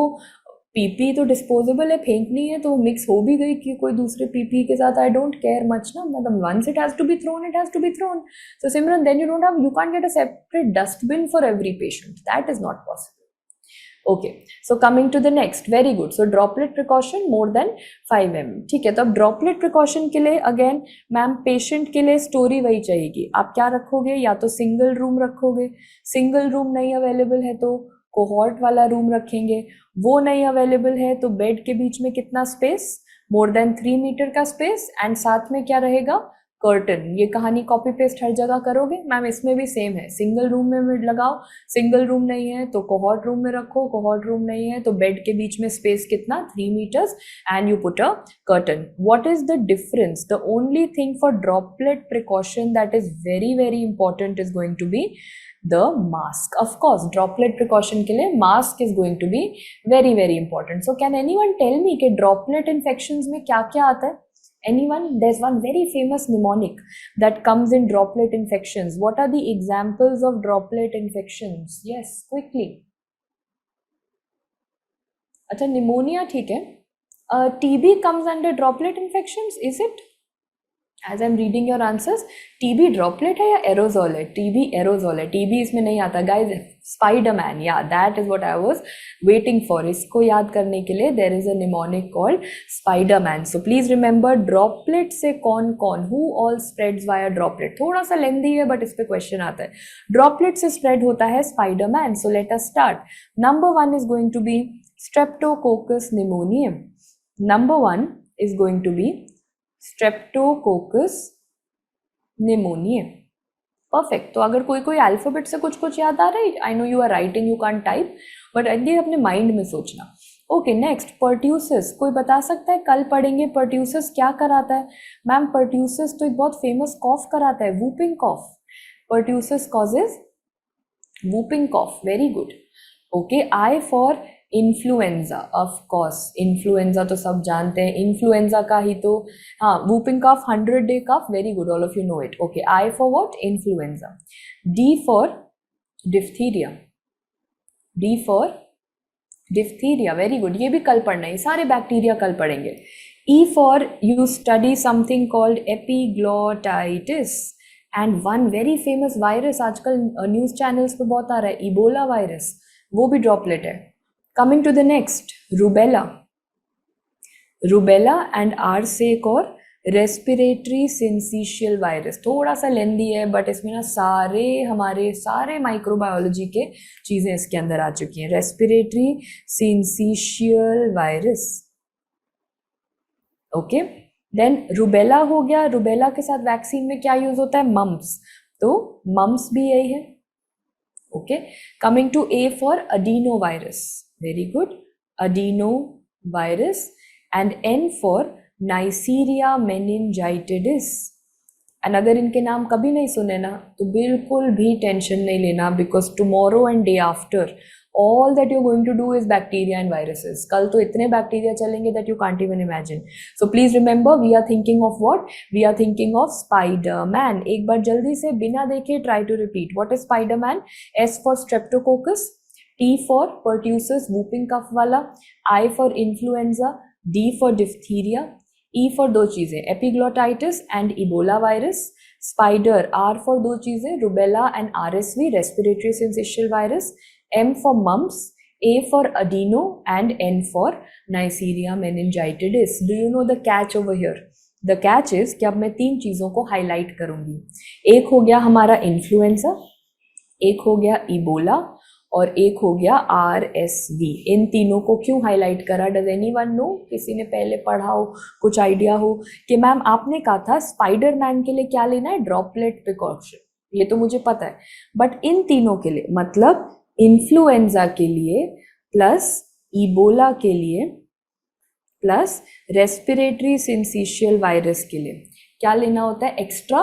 पीपी तो डिस्पोजेबल है, फेंकनी है तो मिक्स हो भी गई कि कोई दूसरे पीपी के साथ. आई डोंट केयर मच ना, मतलब once it has to be thrown, it has to be thrown. So Simran, then you don't have, you can't get a separate dustbin for every patient. That is not possible. Okay, so coming to the next. Very good. So droplet precaution more than 5 mm. ठीक है, तो अब droplet precaution के लिए again ma'am patient के लिए story वही चाहिएगी. आप क्या रखोगे? या तो सिंगल रूम रखोगे, सिंगल रूम नहीं अवेलेबल है तो कोहॉर्ट वाला रूम रखेंगे, वो नहीं अवेलेबल है तो बेड के बीच में कितना स्पेस? मोर देन 3 मीटर का स्पेस. एंड साथ में क्या रहेगा? कर्टन. ये कहानी कॉपी पेस्ट हर जगह करोगे मैम? इसमें भी सेम है. सिंगल रूम में लगाओ, सिंगल रूम नहीं है तो कोहॉर्ट रूम में रखो, कोहॉर्ट रूम नहीं है तो बेड के बीच में स्पेस कितना? 3 meters, and you put a curtain. What is the difference? The only thing for droplet precaution that is very very important is going to be the mask. Of course, droplet precaution के लिए mask is going to be very very important. So can anyone tell me कि droplet infections में क्या क्या आता है? Anyone? There's one very famous mnemonic that comes in droplet infections. What are the examples of droplet infections? Yes, quickly. अच्छा, pneumonia ठीक है. TB comes under droplet infections, is it? As I'm reading your answers, TB droplet है या aerosol है? TB aerosol है. TB इसमें नहीं आता guys. Spider-Man, yeah, that is what I was waiting for. इसको याद करने के लिए there is a mnemonic called Spider-Man. So please remember, droplet से कौन कौन, who all spreads via droplet? थोड़ा सा lengthy है but इस पे question आता है. Droplet से spread होता है Spider-Man. So let us start. Number 1 is going to be Streptococcus pneumoniae. Number 1 is going to be Streptococcus pneumoniae. Perfect. तो अगर कोई कोई अल्फाबेट से कुछ कुछ याद आ रहा है, I know you are writing, you can't type, but at least अपने माइंड में सोचना. Okay, next pertussis. कोई बता सकता है? कल पढ़ेंगे पर्ट्यूसिस क्या कराता है. मैम पर्ट्यूसिस तो एक बहुत फेमस कॉफ कराता है, whooping cough. Pertussis causes whooping cough. Very good. Okay, I for influenza, of course influenza तो सब जानते हैं, इन्फ्लुएंजा का ही तो, हाँ, whooping cough, 100-day cough, very good, all of you know it. Okay, I for what? Influenza. D for diphtheria, D for diphtheria, very good, ये भी कल पढ़ना है, सारे बैक्टीरिया कल पढ़ेंगे. E for you study something called epiglottitis, and one very famous virus आजकल news channels पे बहुत आ रहा है, इबोला वायरस, वो भी ड्रॉपलेट है. Coming to the next, rubella, rubella and R से एक और रेस्पिरेटरी सिंसिशियल वायरस, थोड़ा सा लेंदी है बट इसमें ना हमारे सारे माइक्रोबायोलॉजी के चीज़ें इसके अंदर आ चुकी हैं. Respiratory syncytial virus. Okay, then rubella हो गया. रूबेला के साथ वैक्सीन में क्या यूज होता है? मम्प्स, तो मम्प्स भी यही है. Okay, coming to A for adenovirus, very good, adenovirus, and N for Neisseria meningitidis. And अगर इनके नाम कभी नहीं सुने ना तो बिल्कुल भी टेंशन नहीं लेना, because tomorrow and day after all that you're going to do is bacteria and viruses. कल तो इतने बैक्टीरिया चलेंगे that you can't even imagine. So please remember, we are thinking of what? We are thinking of Spider-Man. एक बार जल्दी से बिना देखे try to repeat. What is Spider-Man? S for Streptococcus, T for pertussis, whooping cough वाला, I for influenza, D for diphtheria, E for दो चीजें, epiglottitis and Ebola virus, spider, R for दो चीजें, rubella and RSV, respiratory syncytial virus, M for mumps, A for adeno, and N for Neisseria meningitidis. Do you know the catch over here? The catch is कि अब मैं तीन चीज़ों को highlight करूंगी. एक हो गया हमारा इन्फ्लुएंजा, एक हो गया इबोला, और एक हो गया RSV. इन तीनों को क्यों हाईलाइट करा? Does anyone know? किसी ने पहले पढ़ा हो, कुछ आइडिया हो कि मैम आपने कहा था स्पाइडरमैन के लिए क्या लेना है? Droplet precaution. ये तो मुझे पता है, बट इन तीनों के लिए, मतलब इन्फ्लुएंजा के लिए प्लस इबोला के लिए प्लस रेस्पिरेटरी सिंसिशियल वायरस के लिए क्या लेना होता है extra?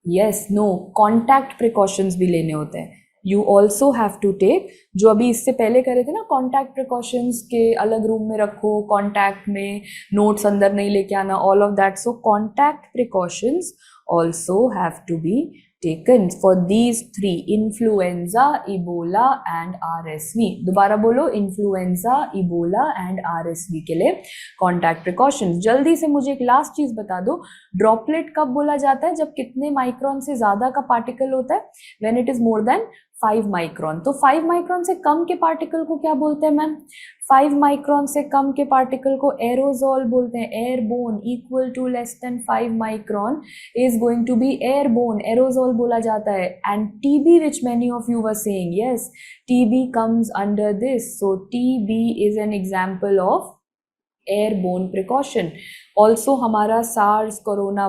Yes, no, contact precautions भी लेने होते हैं. You also have to take, जो अभी इससे पहले करे थे ना, कॉन्टैक्ट प्रिकॉशंस के अलग रूम में रखो, कॉन्टैक्ट में नोट्स अंदर नहीं लेके आना, all of that. So contact precautions also have to be taken for these three: influenza, ebola and RSV. दोबारा बोलो, influenza, ebola and RSV के लिए contact precautions. जल्दी से मुझे एक लास्ट चीज बता दो, ड्रॉपलेट कब बोला जाता है? जब कितने माइक्रोन से ज्यादा का पार्टिकल होता है? when it is more than 5 micron. तो 5 माइक्रोन से कम के पार्टिकल को क्या बोलते हैं मैम? 5 माइक्रोन से कम के पार्टिकल को एरोजोल बोलते हैं. Airborne equal to less than 5 micron is going to be airborne, aerosol बोला जाता है. And TB, which many of you were saying, yes, TB comes under this. So TB is an example of airborne precaution. Also हमारा SARS corona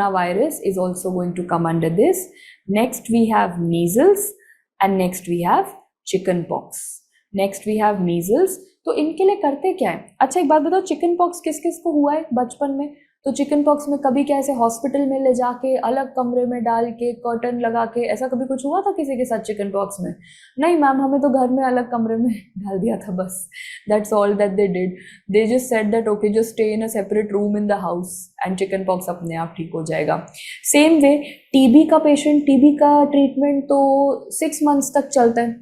virus is also going to come under this. Next we have measles and next we have chickenpox. Next we have measles. तो इनके लिए करते क्या है? अच्छा एक बात बताओ, चिकन पॉक्स किस किस को हुआ है बचपन में? तो चिकन पॉक्स में कभी क्या ऐसे हॉस्पिटल में ले जाके अलग कमरे में डाल के कर्टन लगा के, ऐसा कभी कुछ हुआ था किसी के साथ चिकन पॉक्स में? नहीं मैम, हमें तो घर में अलग कमरे में डाल दिया था बस. That's all that they did. They just said that okay, just stay in a separate room in the house and chicken pox अपने आप ठीक हो जाएगा. सेम वे टीबी का पेशेंट, टीबी का ट्रीटमेंट तो 6 मंथ्स तक चलता है.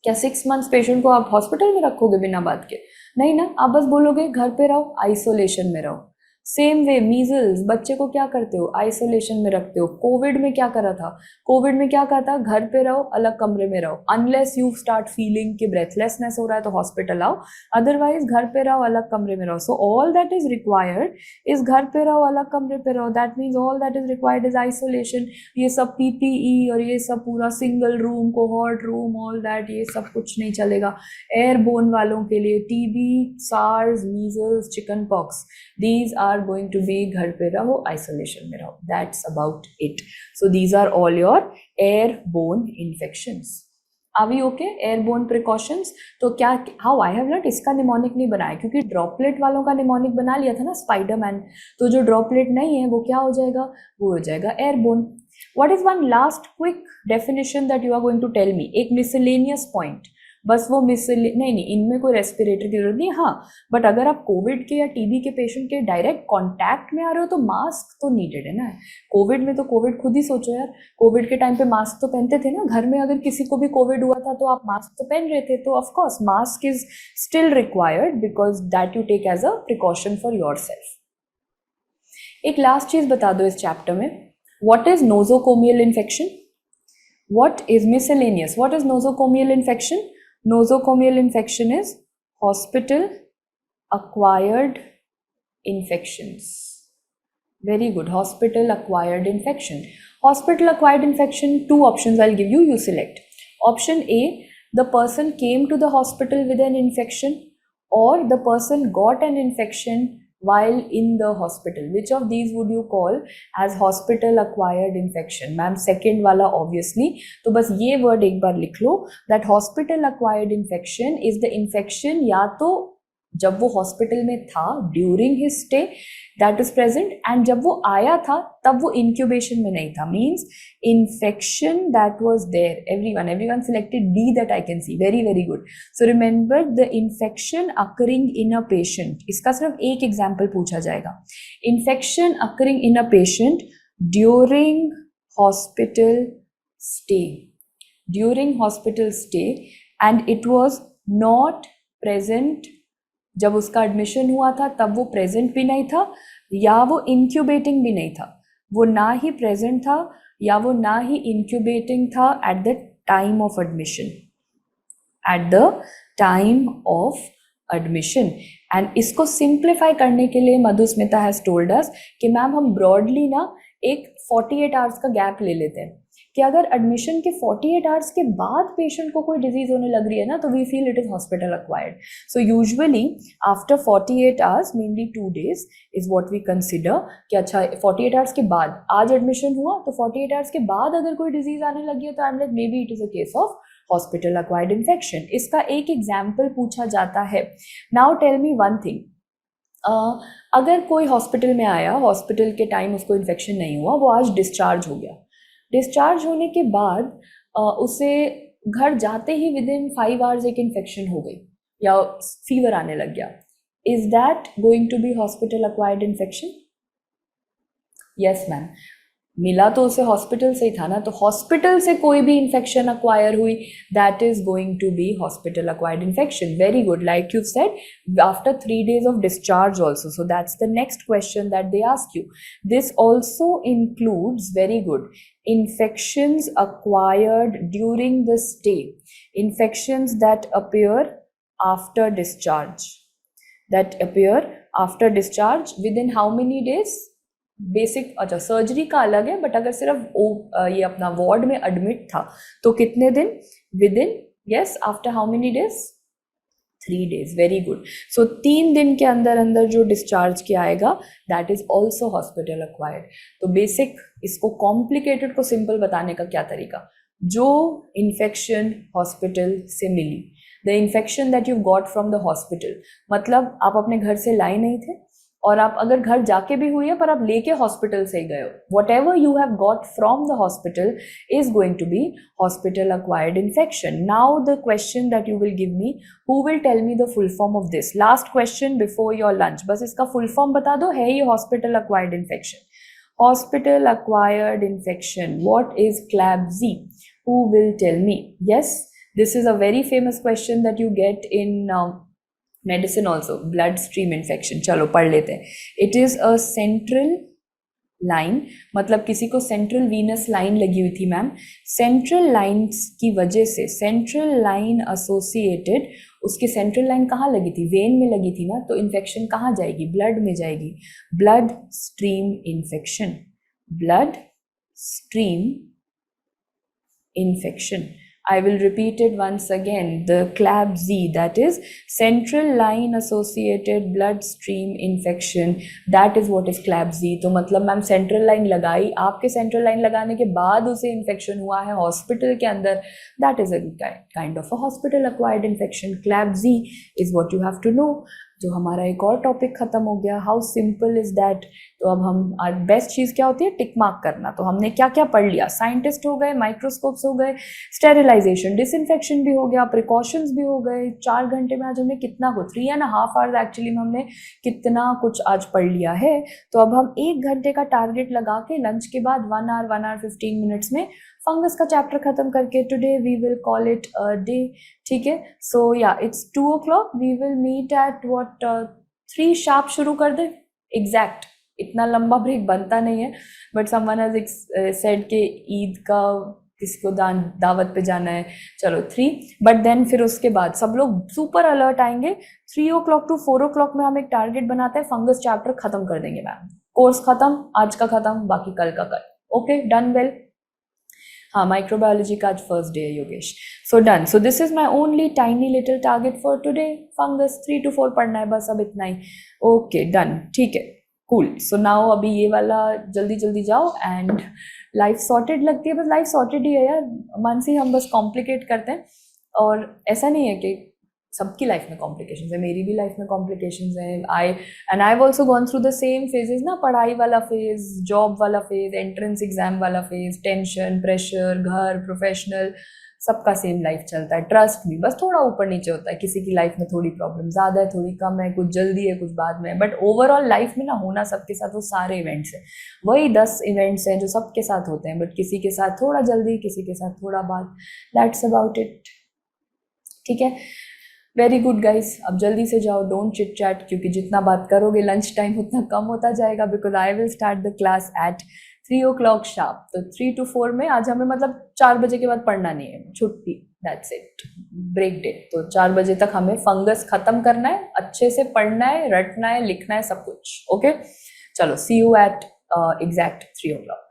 क्या 6 मंथ्स पेशेंट को आप हॉस्पिटल में रखोगे बिना बात के? नहीं ना, आप बस बोलोगे घर पे रहो, आइसोलेशन में रहो. सेम वे मीजल्स, बच्चे को क्या करते हो? आइसोलेशन में रखते हो. कोविड में क्या करा था? कोविड में क्या कहा था? घर पे रहो, अलग कमरे में रहो, अनलेस यू स्टार्ट फीलिंग कि ब्रेथलेसनेस हो रहा है तो हॉस्पिटल आओ, अदरवाइज घर पे रहो, अलग कमरे में रहो. So all that is required is घर पे रहो, अलग कमरे पे रहो. That means all that is required is isolation. ये सब पीपीई और ये सब पूरा single room, cohort room, all that, ये सब कुछ नहीं चलेगा. एयरबोन वालों के लिए TB, SARS, measles, chicken pox, these are going to be घर पे रहो, isolation में रहो. That's about it. So these are all your airborne infections. Are we okay? Airborne precautions, तो क्या, हाउ आई हैव लर्न, इसका निमोनिक नहीं बनाया क्योंकि ड्रॉपलेट वालों का निमोनिक बना लिया था ना स्पाइडरमैन, तो जो ड्रॉपलेट नहीं है वो क्या हो जाएगा, वो हो जाएगा airborne. What is one last quick definition that you are going to tell me? एक मिसलेनियस पॉइंट, बस वो नहीं, इनमें कोई रेस्पिरेटर की जरूरत नहीं. हाँ, बट अगर आप कोविड के या टीबी के पेशेंट के डायरेक्ट कांटेक्ट में आ रहे हो तो मास्क तो नीडेड है ना. कोविड में तो कोविड खुद ही सोचो यार, कोविड के टाइम पे मास्क तो पहनते थे ना, घर में अगर किसी को भी कोविड हुआ था तो आप मास्क तो पहन रहे थे, तो of course mask is still required because that you take as a precaution for yourself. एक लास्ट चीज बता दो इस चैप्टर में, what is nosocomial infection? What is miscellaneous? What is nosocomial infection? Nosocomial infection is hospital acquired infections. Very good. Hospital acquired infection. Hospital acquired infection, two options I'll give you, you select. Option A, the person came to the hospital with an infection, or the person got an infection while in the hospital. Which of these would you call as hospital acquired infection? Ma'am second वाला obviously. तो बस ये word एक बार लिख लो, that hospital acquired infection is the infection या तो जब वो हॉस्पिटल में था during his stay that is present, and जब वो आया था तब वो इंक्यूबेशन में नहीं था, means infection that was there. Everyone selected D that I can see. Very very good. So remember the infection occurring in a patient, इसका सिर्फ एक एग्जाम्पल पूछा जाएगा. Infection occurring in a patient during hospital stay, during hospital stay, and it was not present जब उसका admission हुआ था, तब वो प्रेजेंट भी नहीं था या वो इंक्यूबेटिंग भी नहीं था. वो ना ही प्रेजेंट था या वो ना ही इंक्यूबेटिंग था at the time of admission, at the time of admission. And इसको सिंप्लीफाई करने के लिए मधुस्मिता हैज टोल्ड अस कि मैम हम ब्रॉडली ना एक 48 आवर्स का गैप ले लेते हैं कि अगर एडमिशन के 48 आवर्स के बाद पेशेंट को कोई डिजीज होने लग रही है ना, तो we feel it is hospital acquired. So usually after 48 hours, mainly 2 days is what we consider कि अच्छा 48 आवर्स के बाद आज एडमिशन हुआ, तो 48 आवर्स के बाद अगर कोई डिजीज आने लगी है तो I am like maybe it is a case of hospital acquired infection. इसका एक एग्जाम्पल पूछा जाता है. Now tell me one thing, अगर कोई हॉस्पिटल में आया, हॉस्पिटल के टाइम उसको इन्फेक्शन नहीं हुआ, वो आज डिस्चार्ज हो गया, डिस्चार्ज होने के बाद उसे घर जाते ही विद इन 5 आवर्स एक इन्फेक्शन हो गई या फीवर आने लग गया, is that going to be hospital acquired infection? Yes ma'am, मिला तो उसे हॉस्पिटल से ही था ना, तो हॉस्पिटल से कोई भी इन्फेक्शन अक्वायर हुई, that is going to be hospital acquired infection. Very good. Like you said after 3 days of discharge also, so that's the next question that they ask you. This also includes, very good, infections acquired during the stay, infections that appear after discharge, within how many days? Basic, अच्छा surgery का अलग है, but अगर सिर्फ ये अपना ward में admit था तो कितने दिन? Within, yes, after how many days? 3 days. Very good. So 3 दिन के अंदर अंदर जो डिस्चार्ज किया आएगा that is also hospital acquired. तो बेसिक, इसको कॉम्प्लिकेटेड को सिंपल बताने का क्या तरीका, जो इन्फेक्शन हॉस्पिटल से मिली, the infection that you got from the hospital, मतलब आप अपने घर से लाए नहीं थे और आप अगर घर जाके भी हुई है पर आप लेके हॉस्पिटल से ही गए हो, whatever you have got from the hospital is going to be hospital acquired infection. Now the question that you will give me, who will tell me the full form of this? Last question before your lunch, बस इसका full form बता दो, है ये hospital acquired infection? Hospital acquired infection, what is CLABSI? Who will tell me? Yes, this is a very famous question that you get in medicine also, blood stream infection. चलो पढ़ लेते हैं. It is a central line, मतलब किसी को central Venus line लगी हुई थी मैम, सेंट्रल लाइन्स की वजह से, सेंट्रल लाइन एसोसिएटेड, उसकी सेंट्रल लाइन कहाँ लगी थी? वेन में लगी थी ना, तो इन्फेक्शन कहाँ जाएगी? ब्लड में जाएगी. Blood stream infection, blood stream infection. I will repeat it once again. The CLABZ, that is Central Line Associated Bloodstream Infection, that is what is CLABZ. तो मतलब मैम सेंट्रल लाइन लगाई, आपके central line लगाने के बाद उसे infection हुआ है हॉस्पिटल के अंदर, that is a kind of a hospital acquired infection. CLABZ is what you have to know. जो हमारा एक और टॉपिक खत्म हो गया. How simple is that. तो अब हम बेस्ट चीज़ क्या होती है, टिक मार्क करना. तो हमने क्या क्या पढ़ लिया, साइंटिस्ट हो गए, माइक्रोस्कोप्स हो गए, स्टेरिलाइजेशन डिसइंफेक्शन भी हो गया, प्रिकॉशंस भी हो गए. 4 घंटे में आज हमने कितना कुछ, 3.5 आवर्स एक्चुअली में हमने कितना कुछ आज पढ़ लिया है. तो अब हम 1 घंटे का टारगेट लगा के लंच के बाद 1 आवर 15 मिनट्स में फंगस का चैप्टर खत्म करके today we will call it a day. ठीक है. So yeah it's 2 o'clock. We will meet at what 3 sharp शुरू कर दे एग्जैक्ट. इतना लंबा ब्रेक बनता नहीं है, बट समवन हैज सेड के ईद का किसी को दावत पे जाना है, चलो 3. बट देन फिर उसके बाद सब लोग सुपर अलर्ट आएंगे. 3 o'clock to 4 o'clock में हम एक टारगेट बनाते हैं, फंगस चैप्टर खत्म कर देंगे मैम. कोर्स खत्म, आज का खत्म, बाकी कल का कल. Okay, done. वेल, हाँ, माइक्रोबायोलॉजी का आज फर्स्ट डे है Yogesh. So done. So this is my only tiny little target for today. Fungus 3 to 4 पढ़ना है बस, अब इतना ही. Okay, done. ठीक है, कूल. सो नाउ अभी ये वाला जल्दी जल्दी जाओ एंड लाइफ सॉर्टेड लगती है, बस लाइफ सॉर्टेड ही है यार. मानसी, हम बस कॉम्प्लिकेट करते हैं, और ऐसा नहीं है कि सबकी लाइफ में कॉम्प्लिकेशंस है, मेरी भी लाइफ में कॉम्प्लिकेशंस हैं. I have also gone through the same phases ना, पढ़ाई वाला फेज, जॉब वाला फेज, एंट्रेंस एग्जाम वाला फेज, टेंशन, प्रेशर, घर, प्रोफेशनल, सबका सेम लाइफ चलता है. ट्रस्ट भी बस थोड़ा ऊपर नीचे होता है. किसी की लाइफ में थोड़ी प्रॉब्लम ज़्यादा है, थोड़ी कम है, कुछ जल्दी है, कुछ बाद में, बट ओवरऑल लाइफ में ना होना सबके साथ वो सारे इवेंट्स हैं. वही 10 इवेंट्स हैं जो सबके साथ होते हैं, बट किसी के साथ थोड़ा जल्दी, किसी के साथ थोड़ा बाद. That's about it. ठीक है, वेरी गुड गाइस. अब जल्दी से जाओ, डोंट चिट चैट, क्योंकि जितना बात करोगे लंच टाइम उतना कम होता जाएगा. Because I will start the class at 3 o'clock sharp. तो 3 to 4 में आज हमें मतलब 4 बजे के बाद पढ़ना नहीं है, छुट्टी, दैट्स इट, ब्रेक डे. तो 4 बजे तक हमें फंगस खत्म करना है, अच्छे से पढ़ना है, रटना है, लिखना है, सब कुछ. ओके, चलो, सी यू एट एग्जैक्ट 3 o'clock.